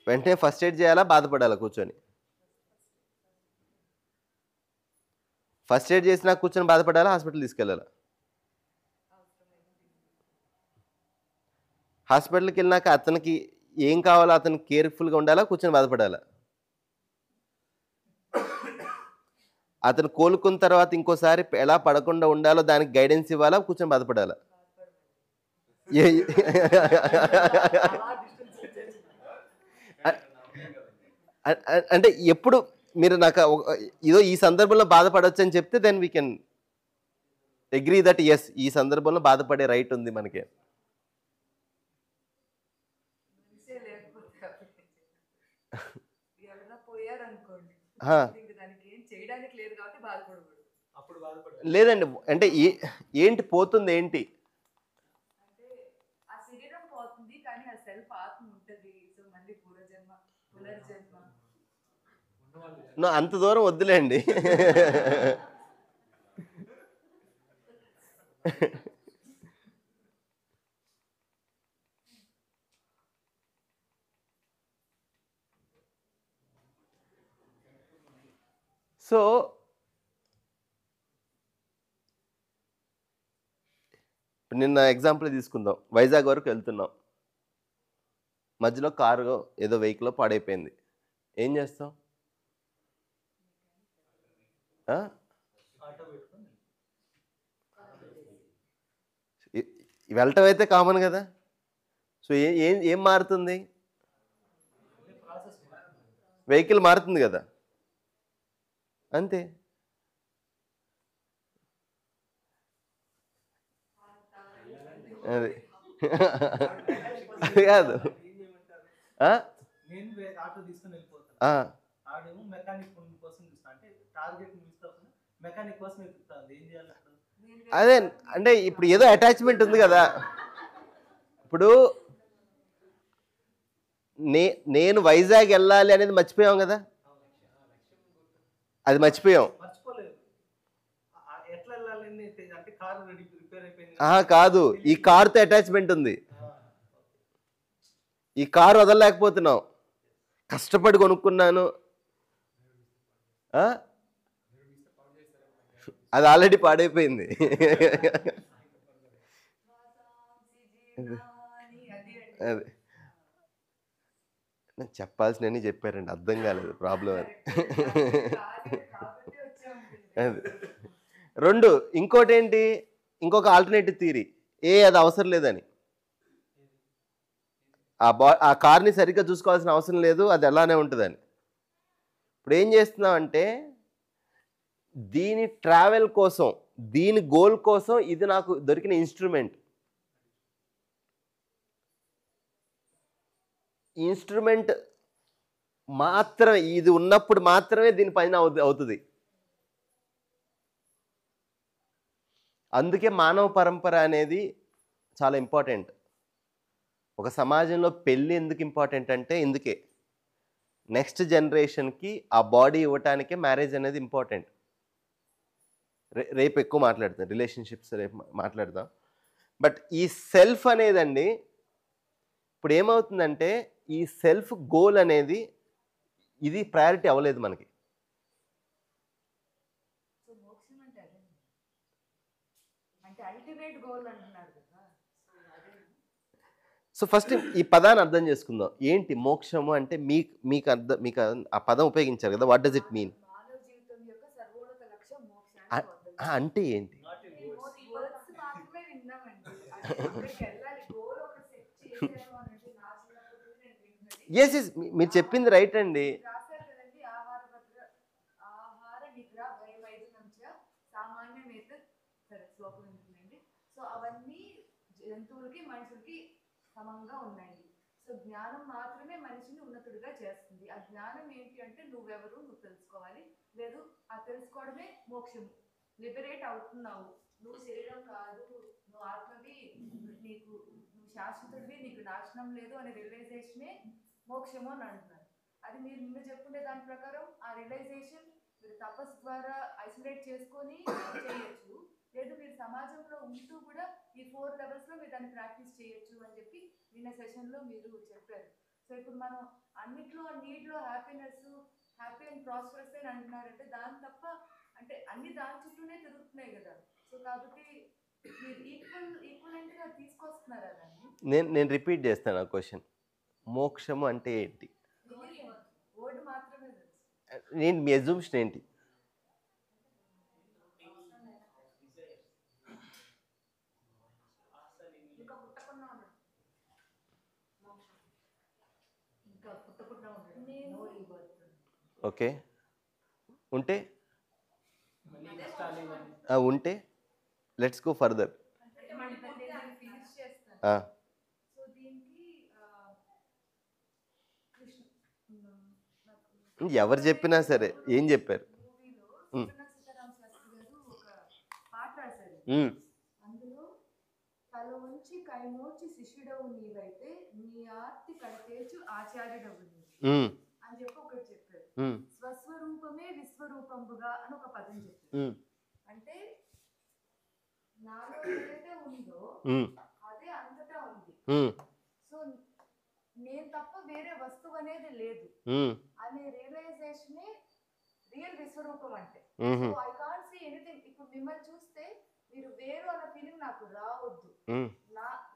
Speaker 1: వెంటనే ఫస్ట్ ఎయిడ్ చేయాలా, బాధపడాలా కూర్చొని? ఫస్ట్ ఎయిడ్ చేసినా కూర్చొని బాధపడాలా, హాస్పిటల్ తీసుకెళ్ళాలా? హాస్పిటల్కి వెళ్ళినాక అతనికి ఏం కావాలో అతనికి కేర్ఫుల్గా ఉండాలా, కూర్చొని బాధపడాలా? అతను కోలుకున్న తర్వాత ఇంకోసారి ఎలా పడకుండా ఉండాలో దానికి గైడెన్స్ ఇవ్వాలా, కూర్చొని బాధపడాలా? అంటే ఎప్పుడు మీరు నాకు ఇదో ఈ సందర్భంలో బాధపడవచ్చు అని చెప్తే then we can agree that yes, ఈ సందర్భంలో బాధపడే రైట్ ఉంది మనకి. లేదండి, అంటే ఏంటి పోతుంది, ఏంటి అంత దూరం వద్దులేండి. సో నిన్న ఎగ్జాంపుల్ తీసుకుందాం. వైజాగ్ వరకు వెళ్తున్నాం, మధ్యలో కారు ఏదో వెహికల్ పాడైపోయింది. ఏం చేస్తాం? వెళ్ళటం అయితే కామన్ కదా. సో ఏం మారుతుంది? వెహికల్ మారుతుంది కదా, అంతే. అది కాదు. అదే అంటే ఇప్పుడు ఏదో అటాచ్మెంట్ ఉంది కదా. ఇప్పుడు నేను వైజాగ్ వెళ్ళాలి అనేది మర్చిపోయాం కదా, అది మర్చిపోయాం. కాదు, ఈ కారుతో అటాచ్మెంట్ ఉంది. ఈ కారు వదలలేకపోతున్నాం, కష్టపడి కొనుక్కున్నాను, అది ఆల్రెడీ పాడైపోయింది. అదే నేను చెప్పాల్సినవన్నీ చెప్పారండి, అర్థం కాలేదు ప్రాబ్లం అని. అది 2 ఇంకోటి ఏంటి, ఇంకొక ఆల్టర్నేటివ్ థియరీ, అది అవసరం లేదని, ఆ కార్ని సరిగ్గా చూసుకోవాల్సిన అవసరం లేదు, అది అలానే ఉంటుందని. ఇప్పుడు ఏం చేస్తున్నామంటే దీని ట్రావెల్ కోసం, దీని గోల్ కోసం ఇది నాకు దొరికిన ఇన్స్ట్రుమెంట్. ఇన్స్ట్రుమెంట్ మాత్రమే, ఇది ఉన్నప్పుడు మాత్రమే దీనిపైన అవుతుంది. అందుకే మానవ పరంపర అనేది చాలా ఇంపార్టెంట్. ఒక సమాజంలో పెళ్ళి ఎందుకు ఇంపార్టెంట్ అంటే ఇందుకే, నెక్స్ట్ జనరేషన్కి ఆ బాడీ ఇవ్వటానికే మ్యారేజ్ అనేది ఇంపార్టెంట్. రేపు ఎక్కువ మాట్లాడతాం రిలేషన్షిప్స్, రేపు మాట్లాడదాం. బట్ ఈ సెల్ఫ్ అనేదండి, ఇప్పుడు ఏమవుతుందంటే ఈ సెల్ఫ్ గోల్ అనేది ఇది ప్రయారిటీ అవ్వలేదు మనకి.
Speaker 9: సో మోక్షం అంటే అదే, అంటే అల్టిమేట్ గోల్ అంటున్నారు కదా. సో అదే.
Speaker 1: సో ఫస్ట్ ఈ పదాన్ని అర్థం చేసుకుందాం. ఏంటి మోక్షము అంటే? మీకు ఆ పదం ఉపయోగించారు కదా, వాట్ డస్ ఇట్ మీన్?
Speaker 9: మానవ జీవితం యొక్క సర్వోన్నత లక్ష్యం మోక్షాన్ని పొందడం.
Speaker 1: అంటే ఏంటి?
Speaker 9: వర్డ్స్ మాత్రమే విన్నామండి, అక్కడికి వెళ్ళాలి, గోల్ ఒకటి సెట్ చేసాము అని అంటే నా చిన్నప్పుడు నేను విన్నది.
Speaker 1: ఎస్ మీరు చెప్పింది రైట్ అండి.
Speaker 9: రాశారు కదండి, ఆహార నిద్ర భయమైదునంచ సామాన్యమేత, సరే శ్లోకం ఉంటుందండి. సో అవన్నీ జంతువులకి మనుషులకి సమంగా ఉన్నాయి. సో జ్ఞానం మాత్రమే మనిషిని ఉన్నతుడిగా చేస్తుంది. ఆ జ్ఞానం ఏంటి అంటే నువ్వెవరు నువ్వు తెలుసుకోవాలి, లేదు ఆ తెలుసుకోవడమే మోక్షము. లిబరేట్ అవుతున్నావు, నువ్వు శరీరం కాదు, నువ్వు ఆత్మవి, నువ్వు శాశ్వతుడివి, నీకు నాశనం లేదు అనే రియలైజేషనే మోక్షము అని అంటున్నారు. అది మీరు చెప్పుకునే దాని ప్రకారం ఆ రియలైజేషన్ మీరు తపస్సు ద్వారా ఐసోలేట్ చేసుకొని చేయొచ్చు, లేదు మీరు సమాజంలో ఉంటూ కూడా ఈ 4 లెవెల్స్లో మీరు దాన్ని ప్రాక్టీస్ చేయొచ్చు అని చెప్పి నిన్న సెషన్లో మీరు చెప్పారు. సో ఇప్పుడు మనం అన్నిట్లో నీడ్లో హ్యాపీనెస్, హ్యాపీ అండ్ ప్రాస్పరస్ అని అంటున్నారంటే దాని తప్ప అంటే అన్ని దాని చుట్టూనే తిరుగుతున్నాయి కదా. సో కాబట్టి మీరు ఈక్వలెంట్గా తీసుకొస్తున్నారు దాన్ని.
Speaker 1: నేను రిపీట్ చేస్తాను ఆ క్వశ్చన్. మోక్షము అంటే ఏంటి?
Speaker 9: వర్డ్ మాత్రమే తెలుసు.
Speaker 1: నేను మీ అజంప్షన్ ఏంటి?
Speaker 9: ఇంకా పుట్టకుండా ఉండడం, ఇంకా పుట్టకుండా ఉండడం, నో రీబర్త్.
Speaker 1: ఓకే, ఉంటే ఉంటే లెట్స్ గో ఫర్దర్.
Speaker 9: ఫినిష్ చేస్తాను. సో దీనికి
Speaker 1: ఎవరు చెప్పినా సరే ఏం చెప్పారు?
Speaker 9: మూవీలో సీతారామ శాస్త్రి గారు ఒక పాట రాశారు. అందులో తల ఉంచి కైమోచి శిష్యుడవు నీవైతే నీ ఆర్తి కడతేచు ఆచార్యుడవు నీవు అని చెప్పి ఒకటి చెప్పారు. స్వస్వరూపమే విశ్వరూపంబుగా అని ఒక పదం చెప్పారు. అంటే నాలో ఏదైతే ఉందో అదే అంతటా ఉంది. సో నేను తప్ప వేరే వస్తువు అనేది లేదు అనే రియలైజేషనే రియల్ విశ్వరూపం అంటే. So I can't see anything. ఇప్పుడు మిమ్మల్ని చూస్తే మీరు వేరు అన్న ఫీలింగ్ నాకు రావద్దు,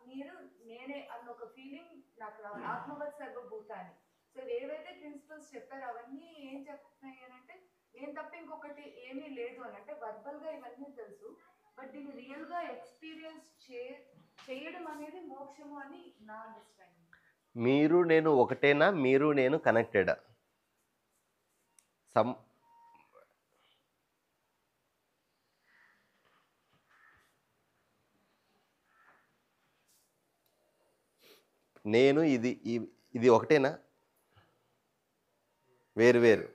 Speaker 9: మీరు నేనే అన్న ఒక ఫీలింగ్ నాకు రావాలి. ఆత్మవత్ సర్వభూతాన్ని. సో ఏవైతే ప్రిన్సిపల్స్ చెప్పారో అవన్నీ ఏం చెప్తున్నాయి అని అంటే నేను తప్ప ఇంకొకటి ఏమీ లేదు అని. అంటే వర్బల్ గా ఇవన్నీ తెలుసు, బట్ దీన్ని రియల్ గా ఎక్స్పీరియన్స్ చేయడం అనేది మోక్షము అని నా అండర్స్టాండింగ్.
Speaker 1: మీరు నేను ఒకటేనా? మీరు నేను కనెక్టెడా? నేను ఇది ఒకటేనా? వేరు వేరు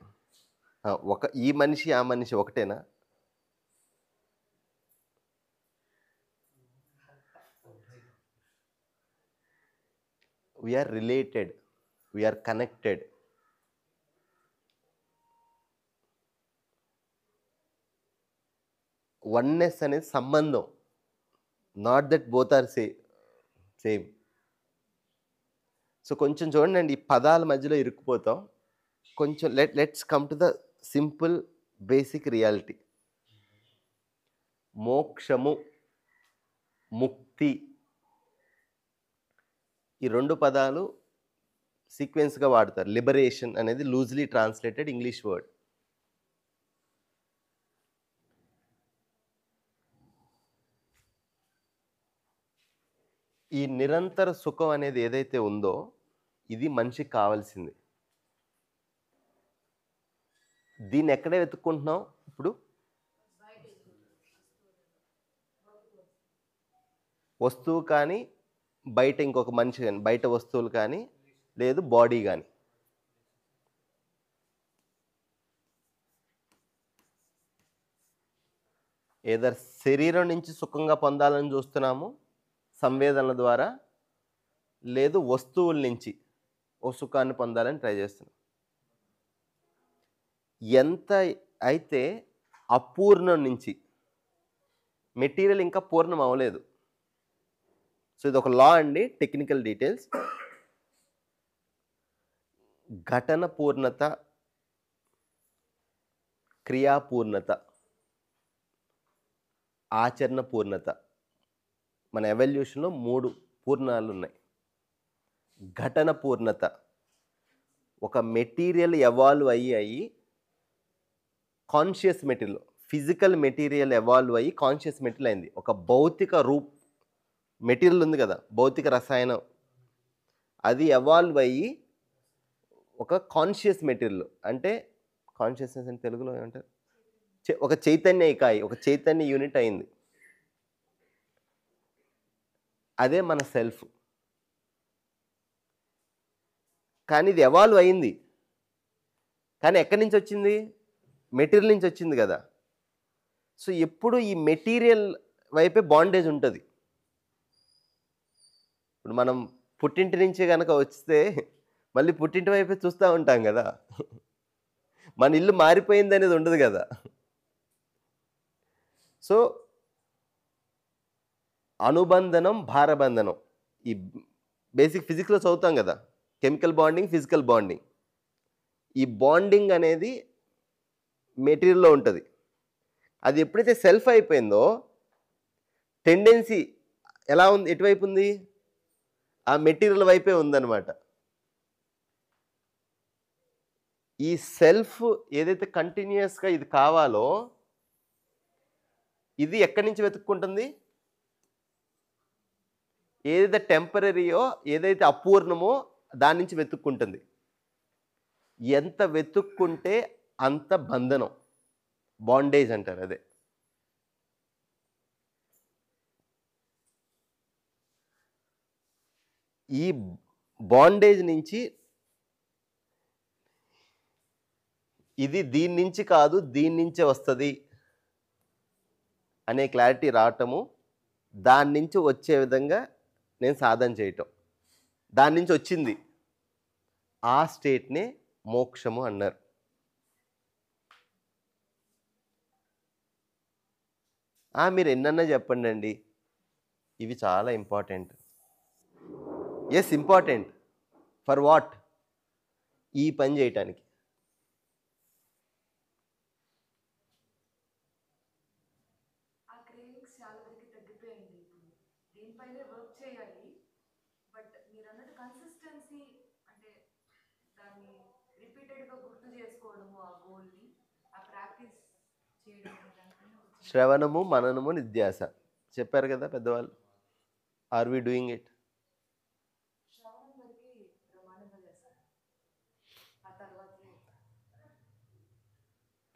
Speaker 1: ఈ మనిషి ఆ మనిషి ఒకటేనా? we are related, we are connected. Oneness అనేది సంబంధం, not that both are same. So కొంచెం చూడండి, ఈ పదాల మధ్యలో ఇరుక్కుపోతాం. కొంచెం let's come to the simple basic reality. మోక్షము, ముక్తి, ఈ 2 పదాలు సీక్వెన్స్గా వాడతారు. లిబరేషన్ అనేది లూజ్లీ ట్రాన్స్లేటెడ్ ఇంగ్లీష్ వర్డ్. ఈ నిరంతర సుఖం అనేది ఏదైతే ఉందో ఇది మనిషికి కావాల్సింది. దీన్ని ఎక్కడే వెతుక్కుంటున్నాం ఇప్పుడు? వస్తువు కానీ, బయట ఇంకొక మనిషి కానీ, బయట వస్తువులు కానీ, లేదు బాడీ కానీ. ఏదర్ శరీరం నుంచి సుఖంగా పొందాలని చూస్తున్నాము సంవేదనల ద్వారా, లేదు వస్తువుల నుంచి ఓ సుఖాన్ని పొందాలని ట్రై చేస్తున్నాం. ఎంత అయితే అపూర్ణం నుంచి, మెటీరియల్ ఇంకా పూర్ణం అవ్వలేదు. సో ఇది ఒక లా అండి, టెక్నికల్ డీటెయిల్స్. ఘటన పూర్ణత, క్రియాపూర్ణత, ఆచరణ పూర్ణత. మన ఎవల్యూషన్లో 3 పూర్ణాలు ఉన్నాయి. ఘటన పూర్ణత, ఒక మెటీరియల్ ఎవాల్వ్ అయ్యి conscious material, physical material evolve అయ్యి కాన్షియస్ మెటీరియల్ అయింది. ఒక భౌతిక మెటీరియల్ ఉంది కదా, భౌతిక రసాయనం, అది ఎవాల్వ్ అయ్యి ఒక కాన్షియస్ మెటీరియల్, అంటే కాన్షియస్నెస్ అని తెలుగులో ఏమంటారు, ఒక చైతన్య ఇకాయి, ఒక చైతన్య యూనిట్ అయింది. అదే మన సెల్ఫ్. కానీ ఇది ఎవాల్వ్ అయింది, కానీ ఎక్కడి నుంచి వచ్చింది? మెటీరియల్ నుంచి వచ్చింది కదా. సో ఎప్పుడు ఈ మెటీరియల్ వైపే బాండేజ్ ఉంటుంది. ఇప్పుడు మనం పుట్టింటి నుంచి కనుక వస్తే మళ్ళీ పుట్టింటి వైపే చూస్తూ ఉంటాం కదా, మన ఇల్లు మారిపోయింది అనేది ఉండదు కదా. సో అనుబంధనం, భారబంధనం, ఈ బేసిక్ ఫిజిక్స్లో చదువుతాం కదా, కెమికల్ బాండింగ్, ఫిజికల్ బాండింగ్. ఈ బాండింగ్ అనేది మెటీరియల్లో ఉంటుంది. అది ఎప్పుడైతే సెల్ఫ్ అయిపోయిందో టెండెన్సీ ఎలా ఉంది, ఎటువైపు ఉంది? ఆ మెటీరియల్ వైపే ఉందన్నమాట. ఈ సెల్ఫ్ ఏదైతే కంటిన్యూస్గా ఇది కావాలో, ఇది ఎక్కడి నుంచి వెతుక్కుంటుంది? ఏదైతే టెంపరీయో, ఏదైతే అపూర్ణమో దాని నుంచి వెతుక్కుంటుంది. ఎంత వెతుక్కుంటే అంత బంధనం, బాండేజ్ అంటారు. అదే ఈ బాండేజ్ నుంచి ఇది దీని నుంచి కాదు, దీని నుంచే వస్తుంది అనే క్లారిటీ రావటము, దాని నుంచి వచ్చే విధంగా నేను సాధన చేయటం, దాని నుంచి వచ్చింది ఆ స్టేట్నే మోక్షము అన్నారు. మీరు ఎన్నన్నా చెప్పండి అండి, ఇవి చాలా important. Yes, important. For what? ఈ పని చేయటానికి.
Speaker 9: ఆ క్రేవింగ్స్ చాలా వరకు తగ్గిపోయింది. ఇప్పుడు దీనిపైనే వర్క్ చేయాలి. బట్ మీరు అన్నట్టు కన్సిస్టెన్సీ, అంటే దాన్ని రిపీటెడ్గా గుర్తు చేసుకోవడము, ఆ గోల్ని, ఆ ప్రాక్టీస్ చేయడం.
Speaker 1: శ్రవణము, మననము, నిధ్యాస చెప్పారు కదా పెద్దవాళ్ళు. Are we doing it?
Speaker 9: శ్రవణం వరకు బ్రహ్మాండంగా చేస్తారు, ఆ తర్వాత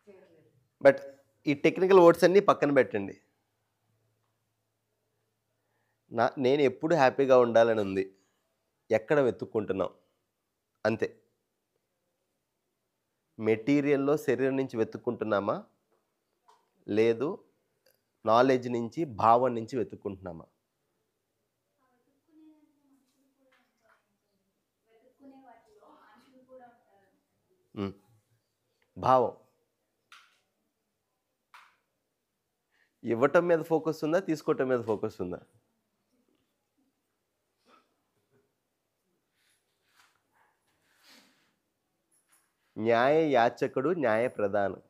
Speaker 9: చేయట్లేదు.
Speaker 1: బట్ ఈ టెక్నికల్ వర్డ్స్ అన్నీ పక్కన పెట్టండి. నేను ఎప్పుడు హ్యాపీగా ఉండాలని ఉంది, ఎక్కడ వెతుక్కుంటున్నాం అంతే. మెటీరియల్లో శరీరం నుంచి వెతుక్కుంటున్నామా, లేదు నాలెడ్జ్ నుంచి, భావం నుంచి వెతుక్కుంటున్నామా? భావం. ఇవ్వటం మీద ఫోకస్ ఉందా, తీసుకోవటం మీద ఫోకస్ ఉందా? న్యాయ యాచకుడు, న్యాయ ప్రధానం.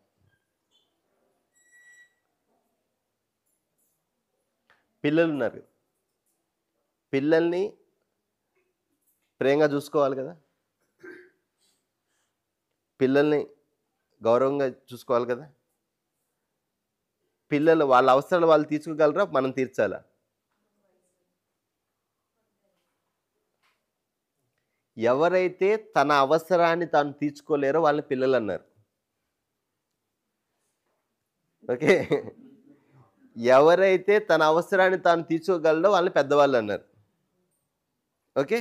Speaker 1: పిల్లలు ఉన్నారు, పిల్లల్ని ప్రేమగా చూసుకోవాలి కదా, పిల్లల్ని గౌరవంగా చూసుకోవాలి కదా. పిల్లలు వాళ్ళ అవసరాలు వాళ్ళు తీర్చుకోగలరా, మనం తీర్చాలా? ఎవరైతే తన అవసరాన్ని తాను తీర్చుకోలేరో వాళ్ళని పిల్లలు అన్నారు. ఓకే, ఎవరైతే తన అవసరాన్ని తాను తీర్చుకోగలడో వాళ్ళని పెద్దవాళ్ళు అన్నారు. ఓకే,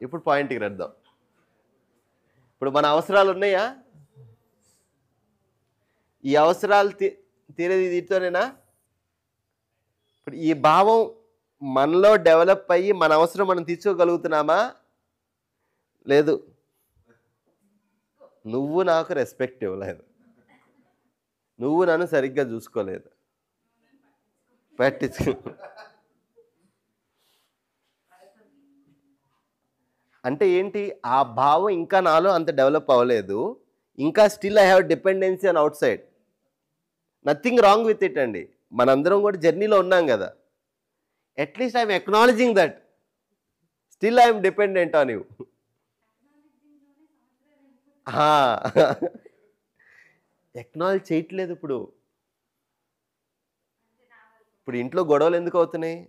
Speaker 1: ఇప్పుడు పాయింట్కి రద్దాం. ఇప్పుడు మన అవసరాలు ఉన్నాయా? ఈ అవసరాలు తీరేది దీంతోనేనా? ఇప్పుడు ఈ భావం మనలో డెవలప్ అయ్యి మన అవసరం మనం తీర్చుకోగలుగుతున్నామా? లేదు. నువ్వు నాకు రెస్పెక్ట్ ఇవ్వలేదు, నువ్వు నన్ను సరిగ్గా చూసుకోలేదు, పట్టించు. అంటే ఏంటి? ఆ భావం ఇంకా నాలో అంత డెవలప్ అవ్వలేదు, ఇంకా still I have dependency on out side. Nothing wrong with it అండి. మనందరం కూడా జర్నీలో ఉన్నాం కదా. At least I'm acknowledging that still I'm dependent on you. Acknowledge చేయట్లేదు. ఇప్పుడు ఇంట్లో గొడవలు ఎందుకు అవుతున్నాయి?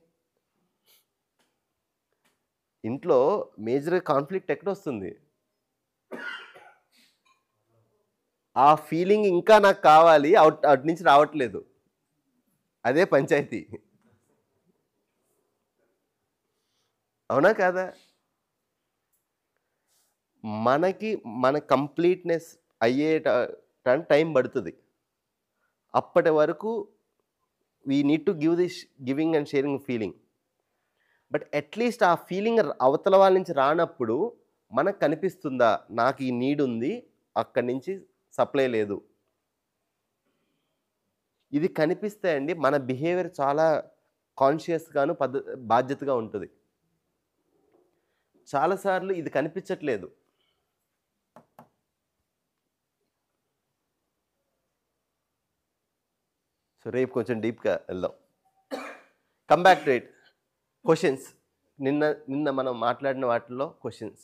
Speaker 1: ఇంట్లో మేజర్ కాన్ఫ్లిక్ట్ ఎక్కడ వస్తుంది? ఆ ఫీలింగ్ ఇంకా నాకు కావాలి, అటు నుంచి రావట్లేదు. అదే పంచాయతీ. అవునా కాదా? మన కంప్లీట్నెస్ అయ్యే టైం పడుతుంది. అప్పటి వరకు we need to give this giving and sharing feeling. But at least ఆ ఫీలింగ్ అవతల వాళ్ళ నుంచి రానప్పుడు మనకు కనిపిస్తుందా, నాకు ఈ నీడ్ ఉంది, అక్కడి నుంచి సప్లై లేదు. ఇది కనిపిస్తే అండి మన బిహేవియర్ చాలా కాన్షియస్గాను బాధ్యతగా ఉంటుంది. చాలాసార్లు ఇది కనిపించట్లేదు. సో రేపు కొంచెం డీప్గా వెళ్దాం. Come back to it. Questions. నిన్న మనం మాట్లాడిన వాటిల్లో questions.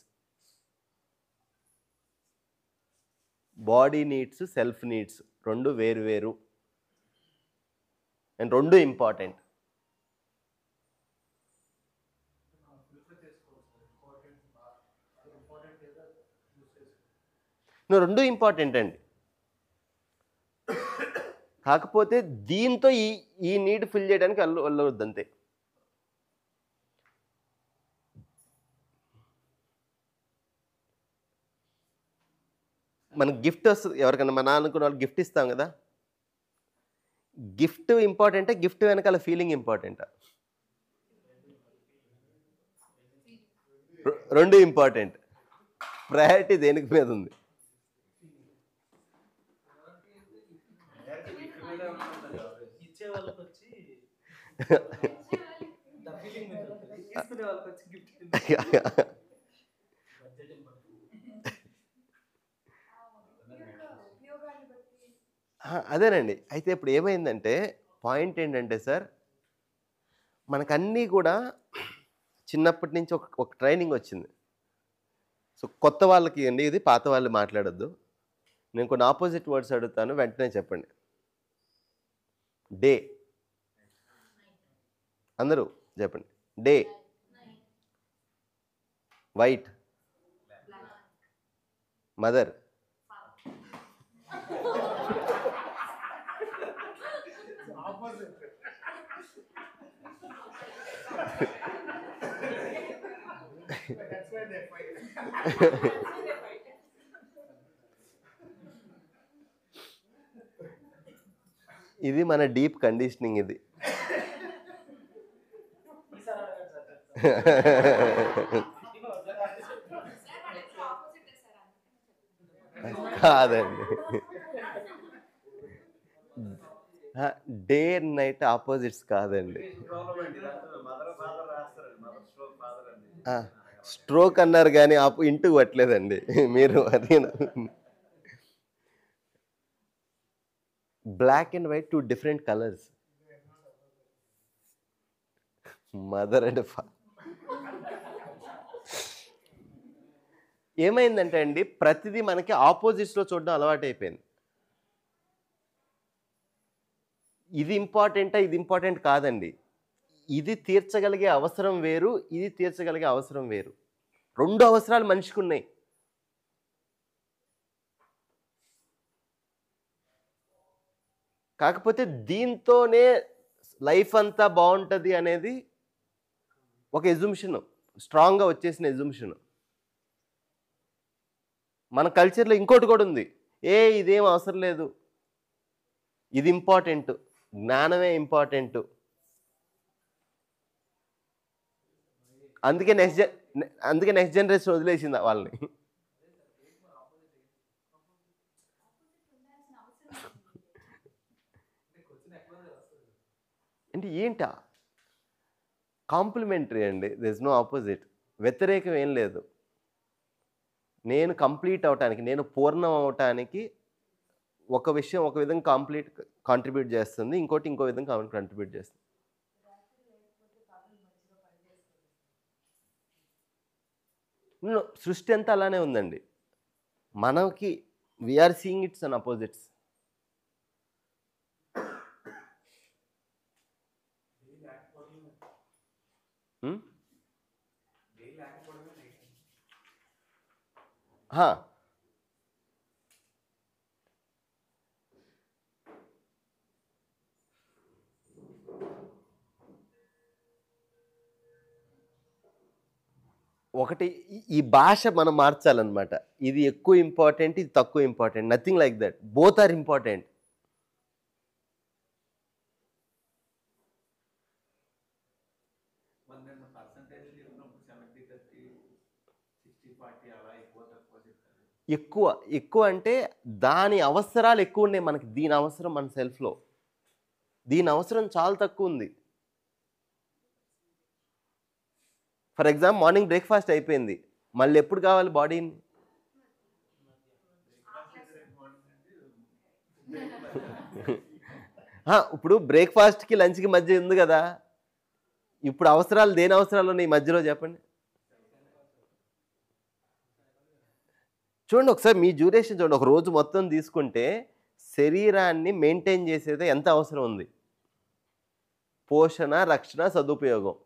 Speaker 1: Body needs, self needs రెండు వేరు వేరు అండ్ రెండు ఇంపార్టెంట్. రెండు ఇంపార్టెంట్ అండి. కాకపోతే దీంతో ఈ నీడ్ ఫిల్ చేయడానికి వెళ్ళవద్దు అంతే. మనకు గిఫ్ట్ వస్తుంది, ఎవరికైనా మన అనుకున్న వాళ్ళు గిఫ్ట్ ఇస్తాం కదా. గిఫ్ట్ ఇంపార్టెంటా, గిఫ్ట్ వెనకాల ఫీలింగ్ ఇంపార్టెంటా? రెండు ఇంపార్టెంట్. ప్రయారిటీ దేనికి మీద ఉంది? అదేనండి. అయితే ఇప్పుడు ఏమైందంటే పాయింట్ ఏంటంటే సార్, మనకన్నీ కూడా చిన్నప్పటి నుంచి ఒక ట్రైనింగ్ వచ్చింది. సో కొత్త వాళ్ళకి అండి ఇది, పాత వాళ్ళు మాట్లాడొద్దు. నేను కొన్ని ఆపోజిట్ వర్డ్స్ అడుగుతాను, వెంటనే చెప్పండి. డే, అందరూ చెప్పండి. డే, వైట్, మదర్, ఇది మన డీప్ కండిషనింగ్. ఇది కాదండి. డే అండ్ నైట్ ఆపోజిట్స్ కాదండి. స్ట్రోక్ అన్నారు కానీ ఇంటికి పట్టలేదండి మీరు. అది black and white, two different colours. Mother and ఏమైందంటే అండి, ప్రతిదీ మనకి ఆపోజిట్స్లో చూడడం అలవాటు అయిపోయింది. ఇది ఇంపార్టెంటా, ఇది ఇంపార్టెంట్ కాదండి. ఇది తీర్చగలిగే అవసరం వేరు, ఇది తీర్చగలిగే అవసరం వేరు. 2 అవసరాలు మనిషికి ఉన్నాయి. కాకపోతే దీంతోనే లైఫ్ అంతా బాగుంటుంది అనేది ఒక ఎజుమ్షన్, స్ట్రాంగ్గా వచ్చేసిన ఎజుమ్షన్. మన కల్చర్లో ఇంకోటి కూడా ఉంది, ఇదేం అవసరం లేదు, ఇది ఇంపార్టెంట్, జ్ఞానమే ఇంపార్టెంట్. అందుకే నెక్స్ట్ జనరేషన్ వదిలేసింది వాళ్ళని. అంటే ఏంటా కాంప్లిమెంటరీ అండి, దెర్ ఇస్ నో ఆపోజిట్. వ్యతిరేకం ఏం లేదు. నేను కంప్లీట్ అవటానికి, నేను పూర్ణం అవటానికి ఒక విషయం ఒక విధంగా కాంట్రిబ్యూట్ చేస్తుంది, ఇంకోటి ఇంకో విధంగా కాంట్రిబ్యూట్ చేస్తుంది. సృష్టి అంతా అలానే ఉందండి. మనకి we're seeing it's and opposites. ఒకటి ఈ భాష మనం మార్చాలన్నమాట. ఇది ఎక్కువ ఇంపార్టెంట్, ఇది తక్కువ important. Nothing like that. Both are important. ఎక్కువ అంటే దాని అవసరాలు ఎక్కువ ఉన్నాయి మనకి. దీని అవసరం మన సెల్ఫ్లో, దీని అవసరం చాలా తక్కువ ఉంది. ఫర్ ఎగ్జాంపుల్ మార్నింగ్ బ్రేక్ఫాస్ట్ అయిపోయింది, మళ్ళీ ఎప్పుడు కావాలి బాడీని? ఇప్పుడు బ్రేక్ఫాస్ట్కి లంచ్కి మధ్య ఉంది కదా, ఇప్పుడు అవసరాలు దేని అవసరాలు ఉన్నాయి మధ్యలో చెప్పండి. చూడండి ఒకసారి మీ డ్యూరేషన్ చూడండి. ఒక రోజు మొత్తం తీసుకుంటే శరీరాన్ని మెయింటైన్ చేసేది ఎంత అవసరం ఉంది? పోషణ, రక్షణ, సదుపయోగం.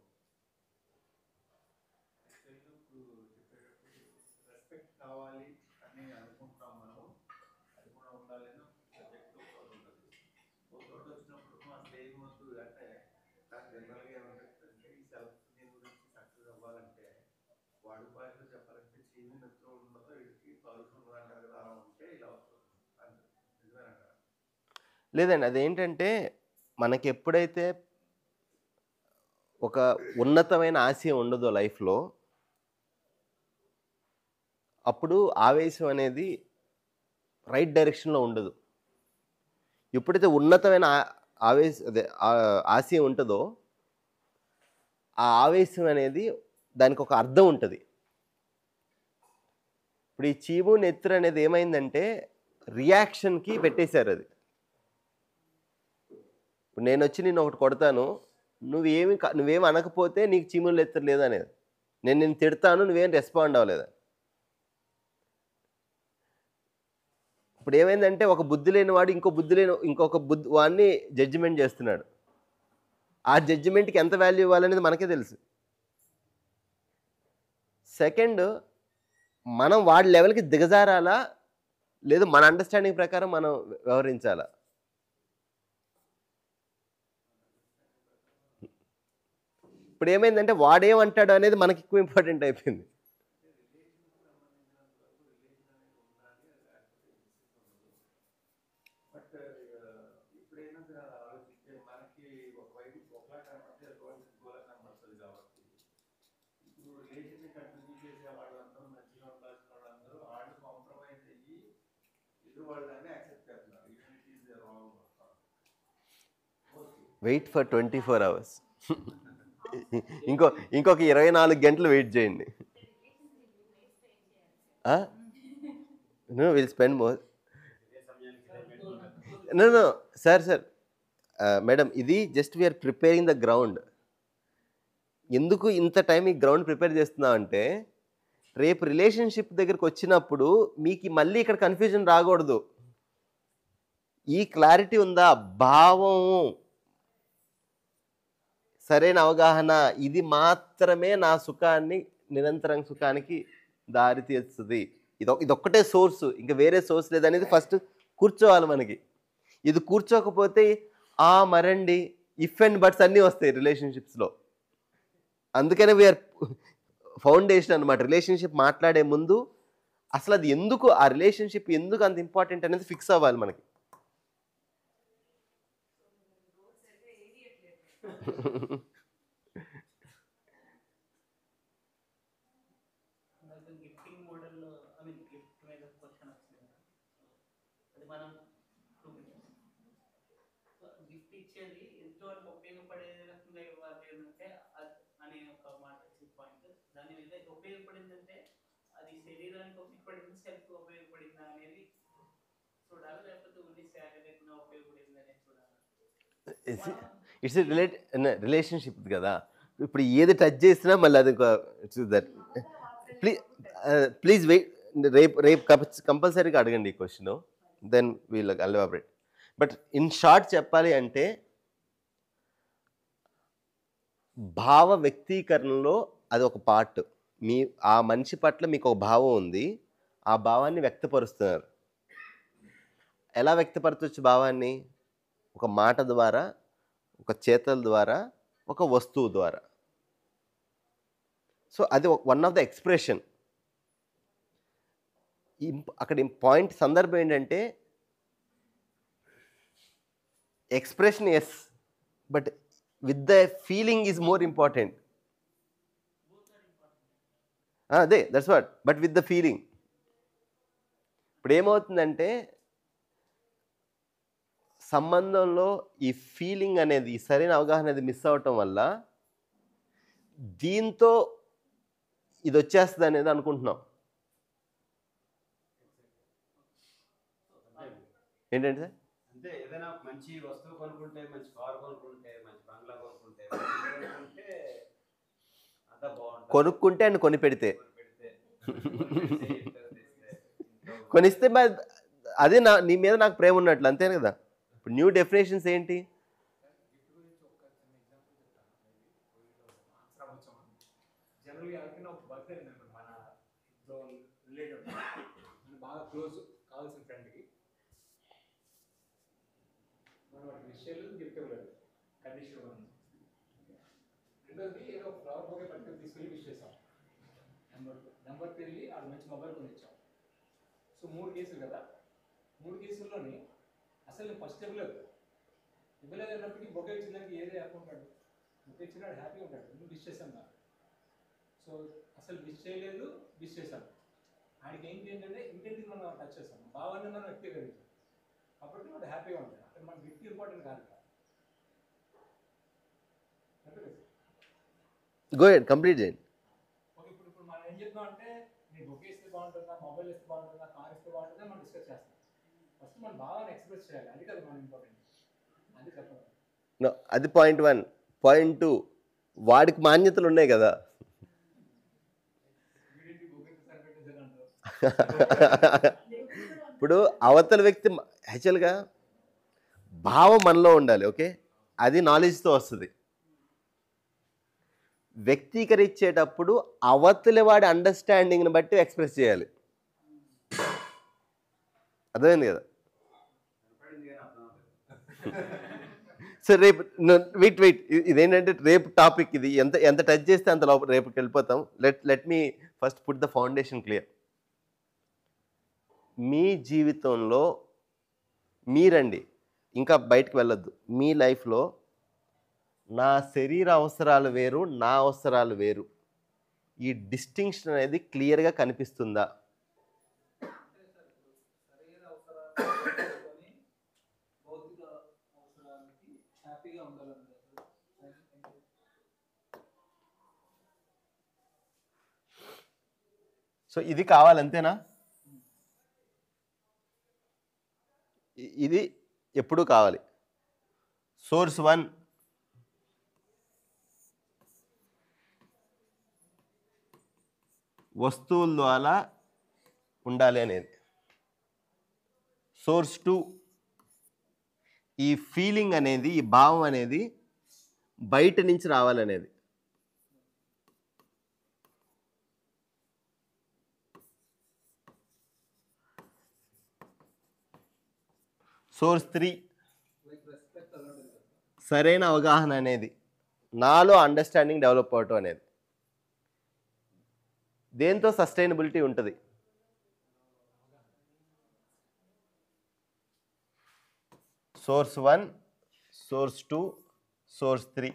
Speaker 1: లేదండి, అదేంటంటే మనకి ఎప్పుడైతే ఒక ఉన్నతమైన ఆశయం ఉండదో లైఫ్లో, అప్పుడు ఆవేశం అనేది రైట్ డైరెక్షన్లో ఉండదు. ఎప్పుడైతే ఉన్నతమైన ఆశయం ఉంటుందో ఆ ఆవేశం అనేది దానికి ఒక అర్థం ఉంటుంది. ఇప్పుడు ఈ చీము నెత్తురు అనేది ఏమైందంటే రియాక్షన్కి పెట్టేశారు. అది ఇప్పుడు నేను వచ్చి నిన్ను ఒకటి కొడతాను, నువ్వేం అనకపోతే నీకు చీములు నెత్తురు లేదు అనేది. నేను తిడతాను, నువ్వేం రెస్పాండ్ అవ్వలేదు. ఇప్పుడు ఏమైందంటే ఒక బుద్ధి లేని వాడు ఇంకొక బుద్ధి వాడిని జడ్జిమెంట్ చేస్తున్నాడు. ఆ జడ్జిమెంట్కి ఎంత వాల్యూ ఇవ్వాలనేది మనకే తెలుసు. సెకండ్, మనం వాడి లెవెల్కి దిగజారాలా లేదు మన అండర్స్టాండింగ్ ప్రకారం మనం వ్యవహరించాలా? ఇప్పుడు ఏమైందంటే వాడేమంటాడు అనేది మనకి ఎక్కువ ఇంపార్టెంట్ అయిపోయింది. Wait for 24 hours. ఇంకొక 24 గంటలు వెయిట్ చేయండి. Will spend more. No sir madam, ఇది just we're preparing the ground. ఎందుకు ఇంత టైం ఈ గ్రౌండ్ ప్రిపేర్ చేస్తున్నామంటే రేపు రిలేషన్షిప్ దగ్గరికి వచ్చినప్పుడు మీకు మళ్ళీ ఇక్కడ కన్ఫ్యూజన్ రాకూడదు. ఈ క్లారిటీ ఉందా, భావం, సరైన అవగాహన, ఇది మాత్రమే నా సుఖాన్ని నిరంతరం సుఖానికి దారి తీస్తుంది. ఇదొక్కటే సోర్సు, ఇంకా వేరే సోర్స్ లేదనేది ఫస్ట్ కూర్చోవాలి మనకి. ఇది కూర్చోకపోతే మరండి ఇఫ్ అండ్ బట్స్ అన్నీ వస్తాయి రిలేషన్షిప్స్లో. అందుకనే వీఆర్ ఫౌండేషన్ అనమాట. రిలేషన్షిప్ మాట్లాడే ముందు అసలు అది ఎందుకు, ఆ రిలేషన్షిప్ ఎందుకు అంత ఇంపార్టెంట్ అనేది ఫిక్స్ అవ్వాలి మనకి.
Speaker 7: గిఫ్టింగ్ మోడల్లో గిఫ్ట్ మీద క్వశ్చన్ వచ్చింది. అది మనం గిఫ్ట్ ఇచ్చేది ఎంతవరకు ఉపయోగపడే రకంగా ఇవ్వాలి అంటే అనే ఒక మాట పాయింట్. దాని మీద ఉపయోగపడిందంటే అది శరీరానికి ఉపయోగపడింది, సెల్ఫ్ ఉపయోగపడిందా అనేది చూడాలి, లేకపోతే ఓన్లీ శారీరకంగా ఉపయోగపడింది అనేది చూడాలి.
Speaker 1: ఇట్స్ రిలేషన్షిప్ కదా. ఇప్పుడు ఏది టచ్ చేసినా మళ్ళీ అది దట్. ప్లీజ్ వెయిట్, రేపు కంపల్సరీగా అడగండి ఈ question, then we'll elaborate. But in short చెప్పాలి అంటే భావ వ్యక్తీకరణలో అది ఒక పార్ట్. ఆ మనిషి పట్ల మీకు ఒక భావం ఉంది, ఆ భావాన్ని వ్యక్తపరుస్తున్నారు. ఎలా వ్యక్తపరచవచ్చు భావాన్ని? ఒక మాట ద్వారా, ఒక చేతల ద్వారా, ఒక వస్తువు ద్వారా. సో అది వన్ ఆఫ్ ద ఎక్స్ప్రెషన్. అక్కడ పాయింట్ సందర్భం ఏంటంటే expression yes, but with the feeling is more important. అదే that's what, but with the feeling. ఇప్పుడు ఏమవుతుందంటే సంబంధంలో ఈ ఫీలింగ్ అనేది, ఈ సరైన అవగాహన అనేది మిస్ అవటం వల్ల దీంతో ఇది వచ్చేస్తుంది అనేది అనుకుంటున్నాం. ఏంటంటే సార్,
Speaker 8: అంటే ఏదైనా మంచి వస్తువు కొనుక్కుంటే, మంచి కారు కొనుక్కుంటే, మంచి బంగ్లా కొనుక్కుంటే అంతా బాగుంటుంది.
Speaker 1: కొనుక్కుంటే అండ్ కొని పెడితే కొనిస్తే అదే నీ మీద నాకు ప్రేమ ఉన్నట్లు, అంతేనే కదా. ఇప్పుడు న్యూ డెఫినేషన్స్ ఏంటి?
Speaker 10: జనరల్గా ఎవరికైనా ఒక బర్త్డే మన రిలేటివ్ బాగా క్లోజ్ కావాల్సిన ఫ్రెండ్కి మనం వాటి విషయాలు గిఫ్ట్ ఇవ్వలేదు, కండిషన్ ఉంది. రెండోది ఏదో ఫ్లవర్ బొకే పట్టుకుని తీసుకెళ్ళి విష్ చేసాం. నెంబర్కి వెళ్ళి ఆడ మంచి మొబైల్ కొని ఇచ్చాం. సో 3 కేసులు కదా, 3 కేసుల్లోని అసలు నేను ఫస్ట్ ఇవ్వలేదు అన్నప్పటికీ బొకే ఇచ్చిందానికి ఏదే హ్యాపీ ఉంటాడు, బొకే ఇచ్చినాడు హ్యాపీగా ఉంటాడు. నేను విష్ చేశాను నాకు. సో అసలు విష్ చేయలేదు, విష్ చేశాను. ఆయనకి ఏంటంటే ఇంటెంట్ని మనం టచ్ చేస్తాం, భావాన్ని మనం వ్యక్తీకరించాం కాబట్టి వాడు హ్యాపీగా ఉంటాడు. అక్కడ మన గిఫ్ట్ ఇంపార్టెంట్ కాదు.
Speaker 1: గో హెడ్, కంప్లీట్ చేయండి.
Speaker 10: ఓకే, ఇప్పుడు మనం ఏం చెప్తాం అంటే నేను బొకే ఇస్తే బాగుంటుందా, మొబైల్ ఇస్తే బాగుంటుందా, కార్ ఇస్తే బాగుంటుందా మనం డిస్కస్ చేస్తాం. ఫస్ట్ మన భావాన్ని ఎక్స్ప్రెస్ చేయాలి, అది కదా మన ఇంపార్టెంట్, అది చెప్పాలి.
Speaker 1: అది పాయింట్ 1. పాయింట్ 2, వాడికి మాన్యతలు ఉన్నాయి కదా. ఇప్పుడు అవతల వ్యక్తి యాక్చువల్గా భావం మనలో ఉండాలి, ఓకే, అది నాలెడ్జ్తో వస్తుంది. వ్యక్తీకరించేటప్పుడు అవతలి వాడి అండర్స్టాండింగ్ని బట్టి ఎక్స్ప్రెస్ చేయాలి. అర్థమైంది కదా. సో రేపు వెయిట్ ఇదేంటంటే రేపు టాపిక్ ఇది, ఎంత టచ్ చేస్తే అంత లోపల రేపుకి వెళ్ళిపోతాం. Let me first put the foundation clear. మీ జీవితంలో మీరండి, ఇంకా బయటకు వెళ్ళొద్దు. మీ లైఫ్లో నా శరీర అవసరాలు వేరు, నా అవసరాలు వేరు, ఈ డిస్టింక్షన్ అనేది క్లియర్గా కనిపిస్తుందా? సో ఇది కావాలంతేనా? ఇది ఎప్పుడు కావాలి. సోర్స్ 1 వస్తువుల ద్వారా ఉండాలి అనేది. సోర్స్ 2 ఈ ఫీలింగ్ అనేది, ఈ భావం అనేది బయట నుంచి రావాలనేది. సోర్స్ 3
Speaker 7: లైక్ రెస్పెక్ట్ అలాంటిది కదా.
Speaker 1: సరైన అవగాహన అనేది, నాలో అండర్స్టాండింగ్ డెవలప్ అవటం అనేది. దేంతో సస్టైనబిలిటీ ఉంటుంది? Source 1, source 2, source 3.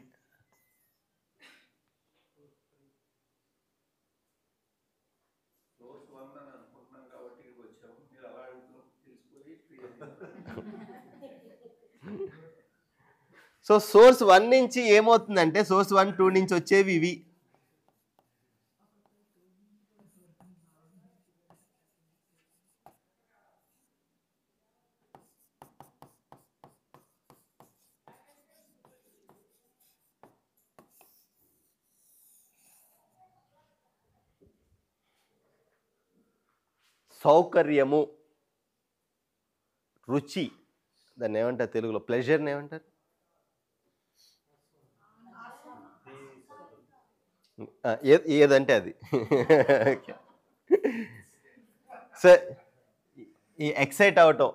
Speaker 4: సోర్స్ 1 అని అనుకుంటున్నాం కాబట్టి ఇక్కడికి వచ్చాము. మీరు అలా అడుగుతున్నప్పుడు తెలిసిపోయి
Speaker 1: సో సోర్స్ 1 నుంచి ఏమవుతుందంటే, సోర్స్ 1, 2 నుంచి వచ్చేవి ఇవి. సౌకర్యము, రుచి, దాన్ని ఏమంటారు తెలుగులో? ప్లెజర్ని ఏమంటారు? ఏదంటే అది. సో ఈ ఎక్సైట్ అవటం,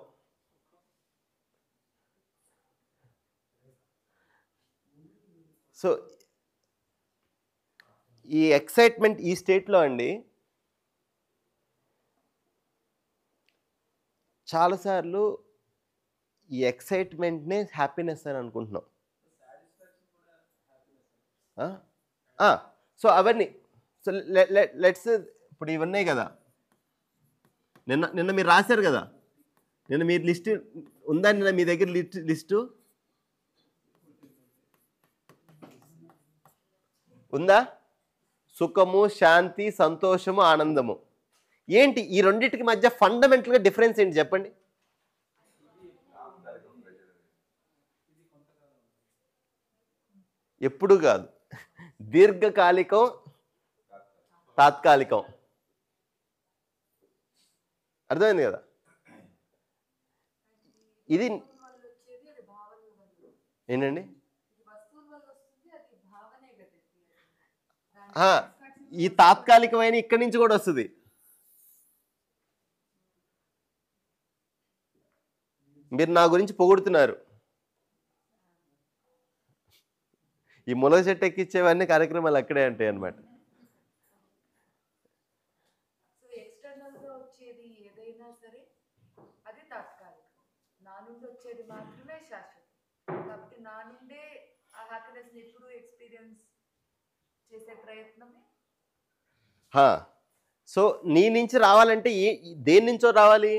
Speaker 1: సో ఈ ఎక్సైట్మెంట్ ఈ స్టేట్లో అండి చాలాసార్లు ఈ ఎక్సైట్మెంట్నే హ్యాపీనెస్ అని అనుకుంటున్నాం. సో అవన్నీ, సో లెట్స్ ఇప్పుడు ఇవన్నీ కదా, నిన్న మీరు రాశారు కదా, నిన్న మీరు లిస్ట్ ఉందా? నిన్న మీ దగ్గర లిస్టు ఉందా? సుఖము, శాంతి, సంతోషము, ఆనందము. ఏంటి ఈ రెండింటికి మధ్య ఫండమెంటల్గా డిఫరెన్స్ ఏంటి చెప్పండి? ఎప్పుడు కాదు, దీర్ఘకాలికం, తాత్కాలికం. అర్థమైంది కదా? ఇది ఏంటండి? ఈ తాత్కాలికమైన ఇక్కడి నుంచి కూడా వస్తుంది. మీరు నా గురించి పొగుడుతున్నారు, ఈ ములగ చెట్టు ఎక్కించేవన్నీ కార్యక్రమాలు అక్కడే ఉంటాయి అన్నమాట.
Speaker 9: సో ఎక్స్టర్నల్ గా వచ్చేది ఏదైనా సరే అది తాత్కాలికం, నా నుండి వచ్చేది మాత్రమే శాశ్వతం. కాబట్టి నా నుండే ఆ హ్యాపీనెస్ ఎప్పుడు ఎక్స్పీరియన్స్ చేసే ప్రయత్నమే.
Speaker 1: సో నీ నుంచి రావాలంటే దేని నుంచో రావాలి?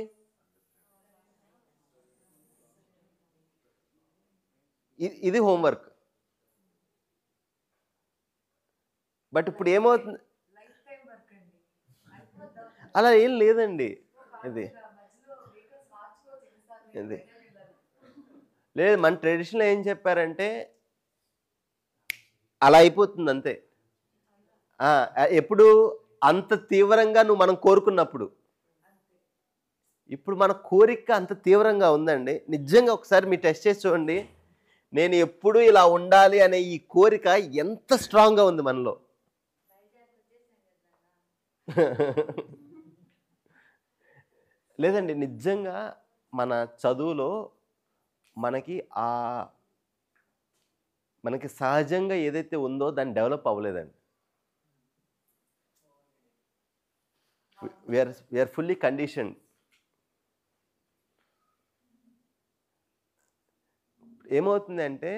Speaker 1: ఇది హోంవర్క్. బట్ ఇప్పుడు ఏమవుతుంది, అలా ఏం లేదండి. ఇది ఇది లేదు, మన ట్రెడిషన్లో ఏం చెప్పారంటే అలా అయిపోతుంది అంతే. ఎప్పుడు అంత తీవ్రంగా మనం కోరుకున్నప్పుడు. ఇప్పుడు మన కోరిక అంత తీవ్రంగా ఉందండి. నిజంగా ఒకసారి మీరు టెస్ట్ చేసి చూడండి, నేను ఎప్పుడు ఇలా ఉండాలి అనే ఈ కోరిక ఎంత స్ట్రాంగ్గా ఉంది మనలో. లేదండి, నిజంగా మన చదువులో మనకి సహజంగా ఏదైతే ఉందో దాన్ని డెవలప్ అవ్వలేదండి. We're fully condition. ఏమవుతుంది అంటే,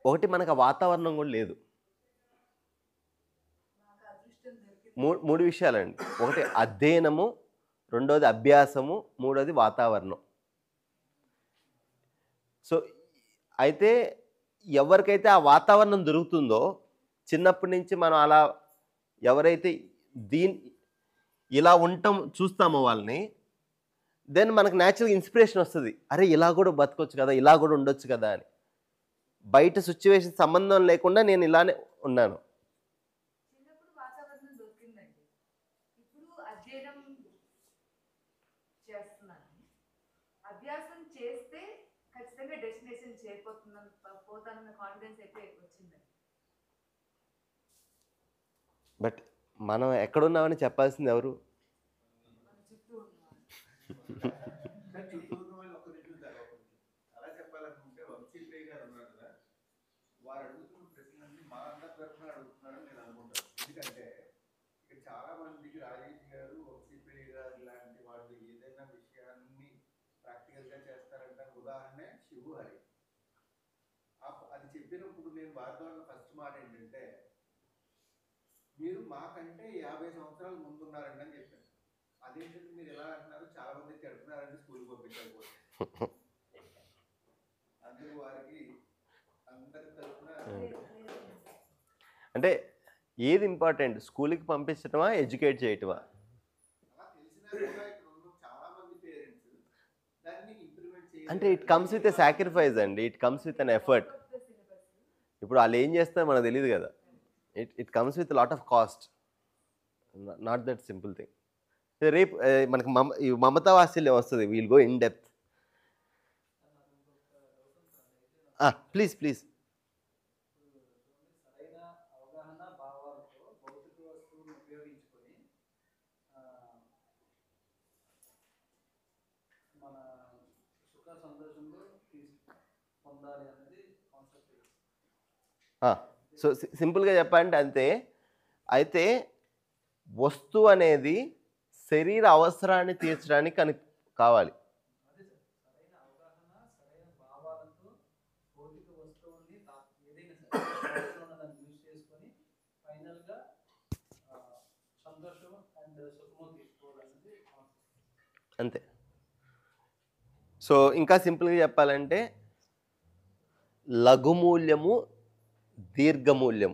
Speaker 1: ఒకటి మనకు వాతావరణం కూడా లేదు. మూడు విషయాలండి. ఒకటి అధ్యయనము, రెండోది అభ్యాసము, మూడోది వాతావరణం. సో అయితే ఎవరికైతే ఆ వాతావరణం దొరుకుతుందో, చిన్నప్పటి నుంచి మనం అలా ఎవరైతే ఇలా ఉండటం చూస్తామో వాళ్ళని, దెన్ మనకు న్యాచురల్ ఇన్స్పిరేషన్ వస్తుంది. అరే ఇలా కూడా బతకొచ్చు కదా, ఇలా కూడా ఉండొచ్చు కదా అని. బయట సిచ్యువేషన్ సంబంధం లేకుండా నేను ఇలానే ఉన్నాను.
Speaker 9: చిన్నప్పుడు వాతావరణం దొరికిందండి, ఇప్పుడు అధ్యయనం చేస్తున్నాను. అభ్యాసం చేస్తే ఖచ్చితంగా డెస్టినేషన్ పోతానన్న కాన్ఫిడెన్స్ అయితే వచ్చిందండి.
Speaker 1: బట్ మనం ఎక్కడున్నామని చెప్పాల్సింది ఎవరు?
Speaker 9: మన చుట్టూ ఉన్న
Speaker 6: తరఫున అడుగుతున్నాడని నేను అనుకుంటాను. ఎందుకంటే ఇక్కడ చాలా మందికి రాజేష్ గారు వంశీపల్లి గారు లాంటి వాళ్ళు ఏదైనా విషయాన్ని ప్రాక్టికల్గా చేస్తారంటే ఉదాహరణ శివు హరి. అది చెప్పినప్పుడు నేను వారితో ఫస్ట్ మాట ఏంటంటే, మీరు మాకంటే 50 సంవత్సరాలు ముందున్నారండి అని చెప్పాను. అదేంటంటే మీరు ఎలా అంటున్నారు, చాలా మంది తిడుతున్నారంటే స్కూల్కి పంపించకపోతే. అందుకు వారికి అందరి తరఫున
Speaker 1: అంటే ఏది ఇంపార్టెంట్, స్కూల్కి పంపించటమా ఎడ్యుకేట్ చేయటమా?
Speaker 6: అలా తెలిసినా కూడా ఇక్కడ ఉన్న చాలా మంది పేరెంట్స్ దాన్ని ఇంప్లిమెంట్ చేయాలి.
Speaker 1: అంటే it comes with a sacrifice అండి, it comes with an effort. ఇప్పుడు వాళ్ళు ఏం చేస్తారో మనకు తెలియదు కదా. It comes with lot of cost, not that simple thing. రేపు మనకు మమతా వాత్సల్యం వస్తుంది, we'll go in depth. Please please.
Speaker 7: సరైన అవగాహన భావాలతో భౌతిక వస్తువులను ఉపయోగించుకొని మన సుఖ సంతోషంలో పొందాలి అనేది కాన్సెప్ట్.
Speaker 1: సో సింపుల్గా చెప్పాలంటే అంతే. అయితే వస్తువు అనేది శరీర అవసరాన్ని తీర్చడానికి కావాలి.
Speaker 7: అదే సార్, సరైన అవగాహన సరైన భావాలతో భౌతిక వస్తువుల్ని ఏదైనా సరే దాన్ని యూజ్ చేసుకొని ఫైనల్గా సంతోషం అండ్ సుఖము తీసుకోవాలనేది కాన్సెప్ట్.
Speaker 1: అంతే. సో ఇంకా సింపుల్గా చెప్పాలంటే లఘుమూల్యము, దీర్ఘమూల్యం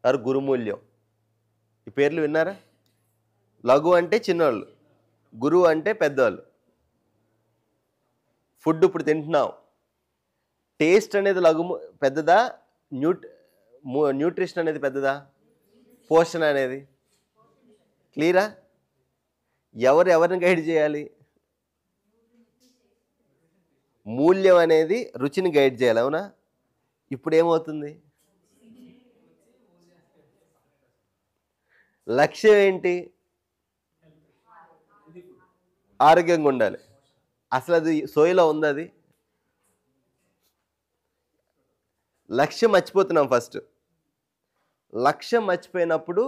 Speaker 1: ఆరు గురుమూల్యం. ఈ పేర్లు విన్నారా? లఘు అంటే చిన్నవాళ్ళు, గురువు అంటే పెద్దవాళ్ళు. ఫుడ్ ఇప్పుడు తింటున్నాం, టేస్ట్ అనేది పెద్దదా, న్యూట్రిషన్ అనేది పెద్దదా, పోషణ అనేది? క్లియరా? ఎవరిని గైడ్ చేయాలి? మూల్యం అనేది రుచిని గైడ్ చేయాలి, అవునా? ఇప్పుడు ఏమవుతుంది? లక్ష్యం ఏంటి? ఆరోగ్యంగా ఉండాలి. అసలు అది సోయిలో ఉంది. అది లక్ష్యం మర్చిపోతున్నాం. ఫస్ట్ లక్ష్యం మర్చిపోయినప్పుడు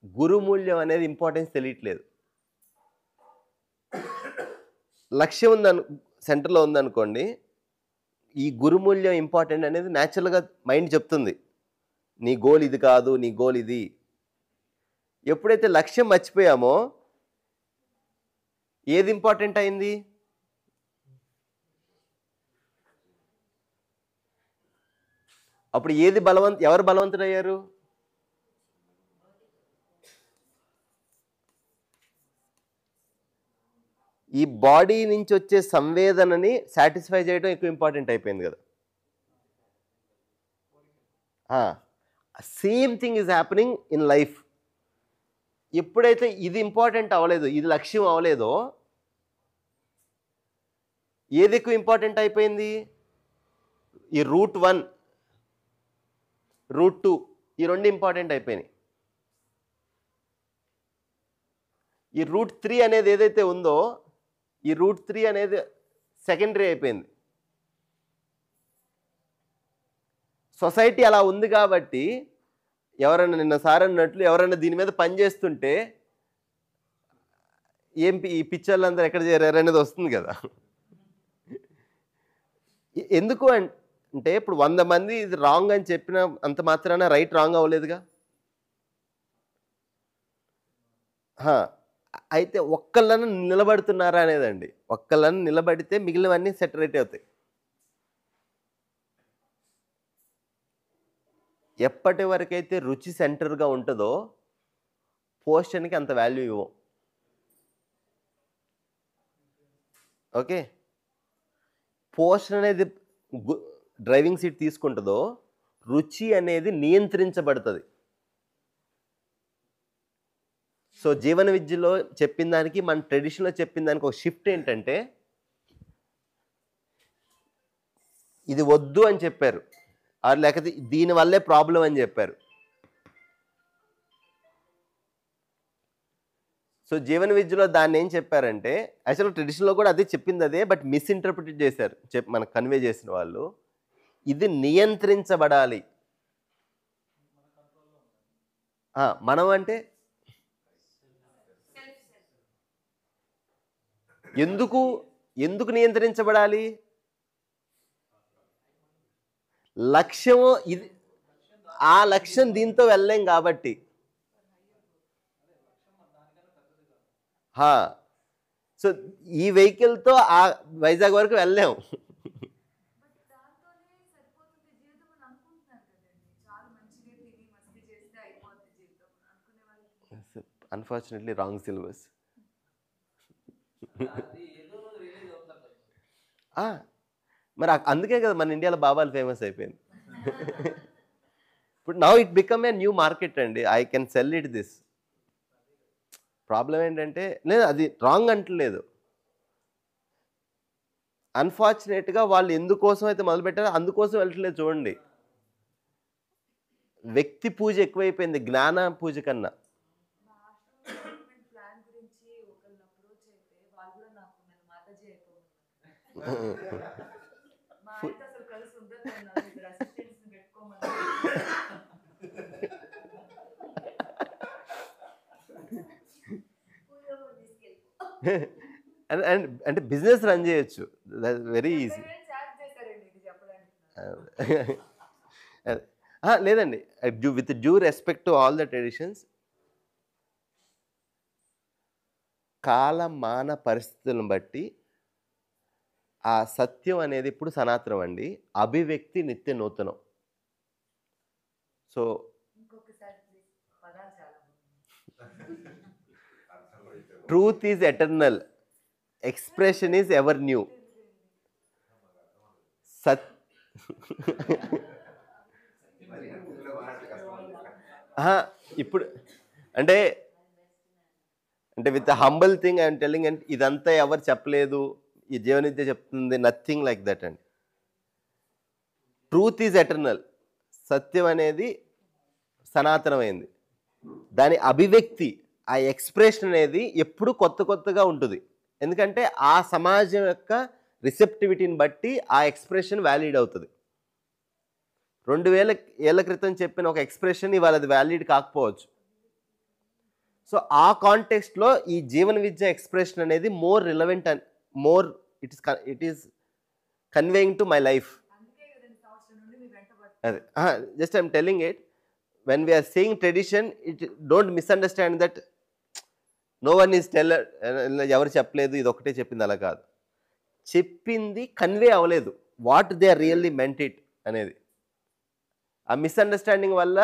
Speaker 1: గురుమూల్యం అనేది ఇంపార్టెన్స్ తెలియట్లేదు. లక్ష్యం సెంటర్లో ఉందనుకోండి, ఈ గురుమూల్యం ఇంపార్టెంట్ అనేది న్యాచురల్గా మైండ్ చెప్తుంది. నీ గోల్ ఇది కాదు, నీ గోల్ ఇది. ఎప్పుడైతే లక్ష్యం మర్చిపోయామో ఏది ఇంపార్టెంట్ అయింది? అప్పుడు ఎవరు బలవంతుడయ్యారు? ఈ బాడీ నుంచి వచ్చే సంవేదనని సాటిస్ఫై చేయడం ఎక్కువ ఇంపార్టెంట్ అయిపోయింది కదా. Same thing is happening in life. ఎప్పుడైతే ఇది ఇంపార్టెంట్ అవ్వలేదు, ఇది లక్ష్యం అవ్వలేదో, ఏది ఎక్కువ ఇంపార్టెంట్ అయిపోయింది? ఈ రూట్ 1, రూట్ 2 ఈ రెండు ఇంపార్టెంట్ అయిపోయినాయి. ఈ రూట్ 3 అనేది ఏదైతే ఉందో, ఈ రూట్ 3 అనేది సెకండరీ అయిపోయింది. సొసైటీ అలా ఉంది కాబట్టి ఎవరైనా నిన్న సార్ అన్నట్లు ఎవరైనా దీని మీద పనిచేస్తుంటే ఈ పిక్చర్లందరూ ఎక్కడ చేరారు అనేది వస్తుంది కదా. ఎందుకు అంటే ఇప్పుడు 100 మంది ఇది రాంగ్ అని చెప్పిన అంత మాత్రాన రైట్ రాంగ్ అవ్వలేదుగా. అయితే ఒక్కళ్ళను నిలబడుతున్నారా అనేదండి. ఒక్కళ్ళను నిలబడితే మిగిలినవన్నీ సెటరేట్ అవుతాయి. ఎప్పటి వరకైతే రుచి సెంటర్గా ఉంటుందో పోషన్కి అంత వాల్యూ ఇవ్వం. ఓకే, పోషణ అనేది డ్రైవింగ్ సీట్ తీసుకుంటుందో రుచి అనేది నియంత్రించబడుతుంది. సో జీవన విద్యలో చెప్పిన దానికి మన ట్రెడిషన్లో చెప్పిన దానికి ఒక షిఫ్ట్ ఏంటంటే, ఇది వద్దు అని చెప్పారు, లేకపోతే దీనివల్లే ప్రాబ్లం అని చెప్పారు. సో జీవన విద్యలో దాన్ని ఏం చెప్పారంటే, యాక్చువల్గా ట్రెడిషన్లో కూడా అదే చెప్పింది అదే, బట్ మిస్ఇంటర్ప్రిటేట్ చేశారు మనకు కన్వే చేసిన వాళ్ళు. ఇది నియంత్రించబడాలి. మనం అంటే ఎందుకు నియంత్రించబడాలి? లక్ష్యము ఇది, ఆ లక్ష్యం దీంతో వెళ్ళలేం కాబట్టి. సో ఈ వెహికల్తో ఆ వైజాగ్ వరకు వెళ్ళలేము. Unfortunately wrong syllabus. మరి అందుకే కదా మన ఇండియాలో బాబాలు ఫేమస్ అయిపోయింది. ఇప్పుడు now it become a new market అండి. I can sell it this. Problem ఏంటంటే, లేదు అది రాంగ్ అంటలేదు, అన్ఫార్చునేట్గా వాళ్ళు ఎందుకోసం అయితే మొదలుపెట్టారో అందుకోసం వెళ్ళట్లేదు. చూడండి, వ్యక్తి పూజ ఎక్కువైపోయింది జ్ఞాన పూజ కన్నా. అంటే బిజినెస్ రన్ చేయొచ్చు, వెరీ ఈజీ. లేదండి, with due respect to all the traditions, కాలమాన పరిస్థితులను బట్టి ఆ సత్యం అనేది ఇప్పుడు సనాతనం అండి. అభివ్యక్తి నిత్య నూతనం. So truth is eternal, expression is ever new. ఇప్పుడు అంటే with humble thing I'm telling, అంటే ఇదంతా ఎవరు చెప్పలేదు, ఈ జీవనిత్య చెప్తుంది, నథింగ్ లైక్ దట్ అండి. ట్రూత్ ఈజ్ ఎటర్నల్, సత్యం అనేది సనాతనమైంది. దాని అభివ్యక్తి, ఆ ఎక్స్ప్రెషన్ అనేది ఎప్పుడు కొత్తగా ఉంటుంది. ఎందుకంటే ఆ సమాజం యొక్క రిసెప్టివిటీని బట్టి ఆ ఎక్స్ప్రెషన్ వ్యాలిడ్ అవుతుంది. 2000 ఏళ్ల క్రితం చెప్పిన ఒక ఎక్స్ప్రెషన్ ఇవాళ అది వ్యాలిడ్ కాకపోవచ్చు. సో ఆ కాంటెక్స్ట్లో ఈ జీవన విద్య ఎక్స్ప్రెషన్ అనేది more relevant and more it is conveying to my life. అదే just I'm telling it, when we are saying tradition, it don't misunderstand that no one is teller, ఎవరు చెప్పలేదు, ఇది ఒకటే చెప్పింది, అలా కాదు. చెప్పింది కన్వే అవ్వలేదు, what they are really meant it అనేది. ఆ మిస్అండర్స్టాండింగ్ వల్ల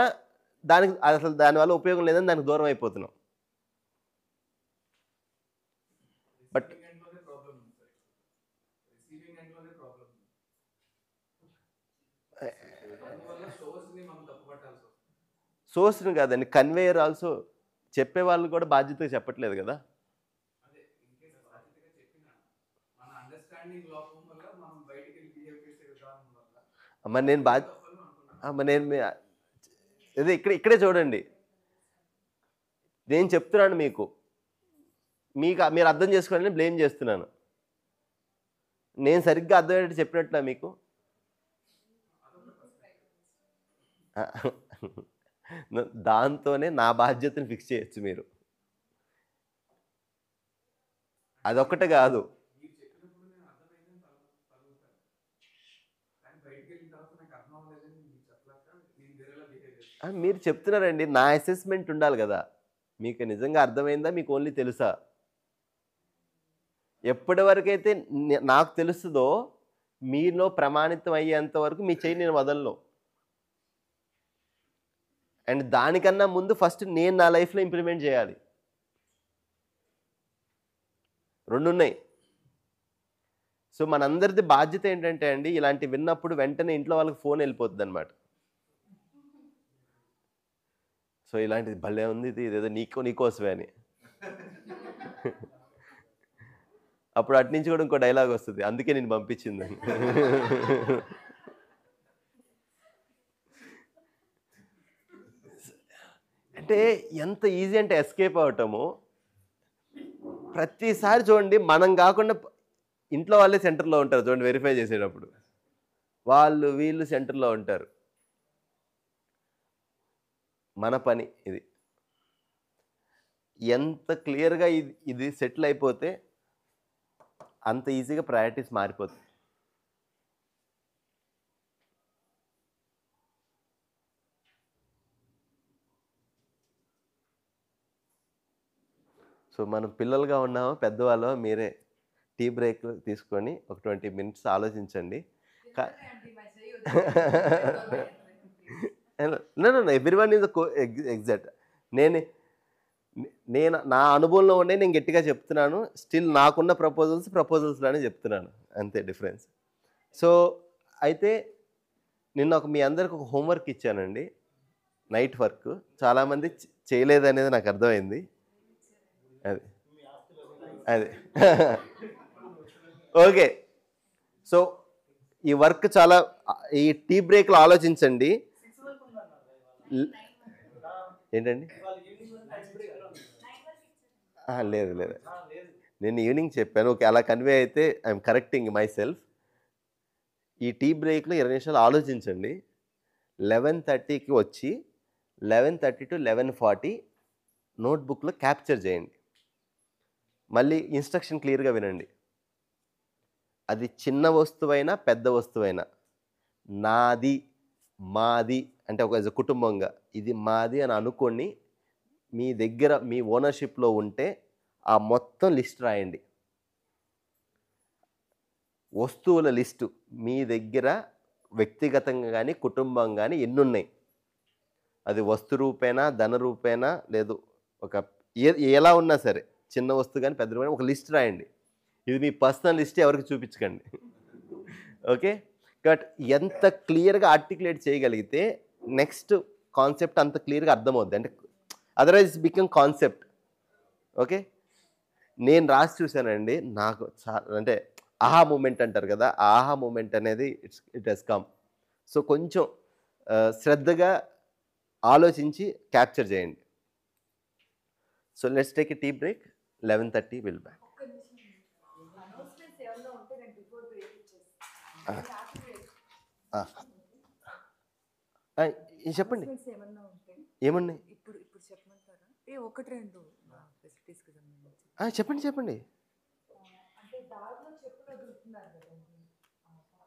Speaker 1: దానివల్ల ఉపయోగం లేదని దానికి దూరం అయిపోతున్నాం. బట్ సోర్స్ని కాదండి, కన్వేయర్ ఆల్సో. చెప్పే వాళ్ళు కూడా బాధ్యతగా చెప్పట్లేదు కదా. మరి నేను అదే ఇక్కడే చూడండి, నేను చెప్తున్నాను మీకు మీరు అర్థం చేసుకోవాలని బ్లేమ్ చేస్తున్నాను. నేను సరిగ్గా అర్థమయ్యేటట్టు చెప్పినట్లా మీకు? దాంతోనే నా బాధ్యతను ఫిక్స్ చేయొచ్చు మీరు. అదొక్కటే కాదు, మీరు చెప్తున్నారండి, నా అసెస్మెంట్ ఉండాలి కదా. మీకు నిజంగా అర్థమైందా, మీకు ఓన్లీ తెలుసా? ఎప్పటి వరకైతే నాకు తెలుస్తుందో మీలో ప్రమాణితం అయ్యేంత వరకు మీ చేయి నేను వదలను. అండ్ దానికన్నా ముందు ఫస్ట్ నేను నా లైఫ్లో ఇంప్లిమెంట్ చేయాలి. రెండు ఉన్నాయి. సో మనందరిది బాధ్యత ఏంటంటే అండి, ఇలాంటి విన్నప్పుడు వెంటనే ఇంట్లో వాళ్ళకి ఫోన్ వెళ్ళిపోతుంది అనమాట. సో ఇలాంటిది భలే ఉంది, ఇదేదో నీకోసమే అని. అప్పుడు అటు నుంచి కూడా ఇంకో డైలాగ్ వస్తుంది, అందుకే నేను పంపించిందని. అంటే ఎంత ఈజీ అంటే ఎస్కేప్ అవటము. ప్రతిసారి చూడండి, మనం కాకుండా ఇంట్లో వాళ్ళే సెంటర్లో ఉంటారు. చూడండి, వెరిఫై చేసేటప్పుడు వీళ్ళు సెంటర్లో ఉంటారు. మన పని ఇది. ఎంత క్లియర్గా ఇది సెటిల్ అయిపోతే అంత ఈజీగా ప్రయారిటీస్ మారిపోతుంది. సో మనం పిల్లలుగా ఉన్నామో పెద్దవాళ్ళో మీరే టీ బ్రేక్ తీసుకొని ఒక 20 minutes ఆలోచించండి. Everyone is exact. నేను నా అనుభవంలో ఉండే నేను గట్టిగా చెప్తున్నాను. స్టిల్ నాకున్న ప్రపోజల్స్లోనే చెప్తున్నాను, అంతే డిఫరెన్స్. సో అయితే నిన్న మీ అందరికి ఒక హోంవర్క్ ఇచ్చానండి, నైట్ వర్క్. చాలామంది చేయలేదనేది నాకు అర్థమైంది. అది ఓకే. సో ఈ వర్క్ చాలా, ఈ టీ బ్రేక్లో ఆలోచించండి. ఏంటండి? లేదు లేదు, నేను ఈవినింగ్ చెప్పాను. ఓకే, అలా కన్వే అయితే ఐఎమ్ కరెక్టింగ్ మై సెల్ఫ్. ఈ టీ బ్రేక్లో 20 నిమిషాలు ఆలోచించండి. 11:30కి వచ్చి 11:30 to 11:40 నోట్బుక్లో క్యాప్చర్ చేయండి. మళ్ళీ ఇన్స్ట్రక్షన్ క్లియర్గా వినండి. అది చిన్న వస్తువైనా పెద్ద వస్తువైనా, నాది మాది అంటే ఒక కుటుంబంగా ఇది మాది అని అనుకోండి. మీ దగ్గర మీ ఓనర్షిప్లో ఉంటే ఆ మొత్తం లిస్ట్ రాయండి. వస్తువుల లిస్టు మీ దగ్గర వ్యక్తిగతంగా కానీ కుటుంబం కానీ ఎన్ని ఉన్నాయి, అది వస్తు రూపేనా ధన రూపేనా లేదు, ఒక ఎలా ఉన్నా సరే, చిన్న వస్తువు కానీ పెద్ద కానీ ఒక లిస్ట్ రాయండి. ఇది మీ పర్సనల్ లిస్ట్, ఎవరికి చూపించకండి. ఓకే, బట్ ఎంత క్లియర్గా ఆర్టికులేట్ చేయగలిగితే నెక్స్ట్ కాన్సెప్ట్ అంత క్లియర్గా అర్థమవుద్ది. అంటే అదర్వైజ్ బికమ్ కాన్సెప్ట్. ఓకే, నేను రాసి చూశానండి, నాకు అంటే ఆహా మూమెంట్ అంటారు కదా, ఆహా మూమెంట్ అనేది ఇట్ హెస్ కమ్. సో కొంచెం శ్రద్ధగా ఆలోచించి క్యాప్చర్ చేయండి. So let's take a tea break. 11:30 will back. చెప్పండి, ఏమన్నా
Speaker 9: ఇప్పుడు చెప్పమంటారా? ఒకటి రెండు
Speaker 1: చెప్పండి.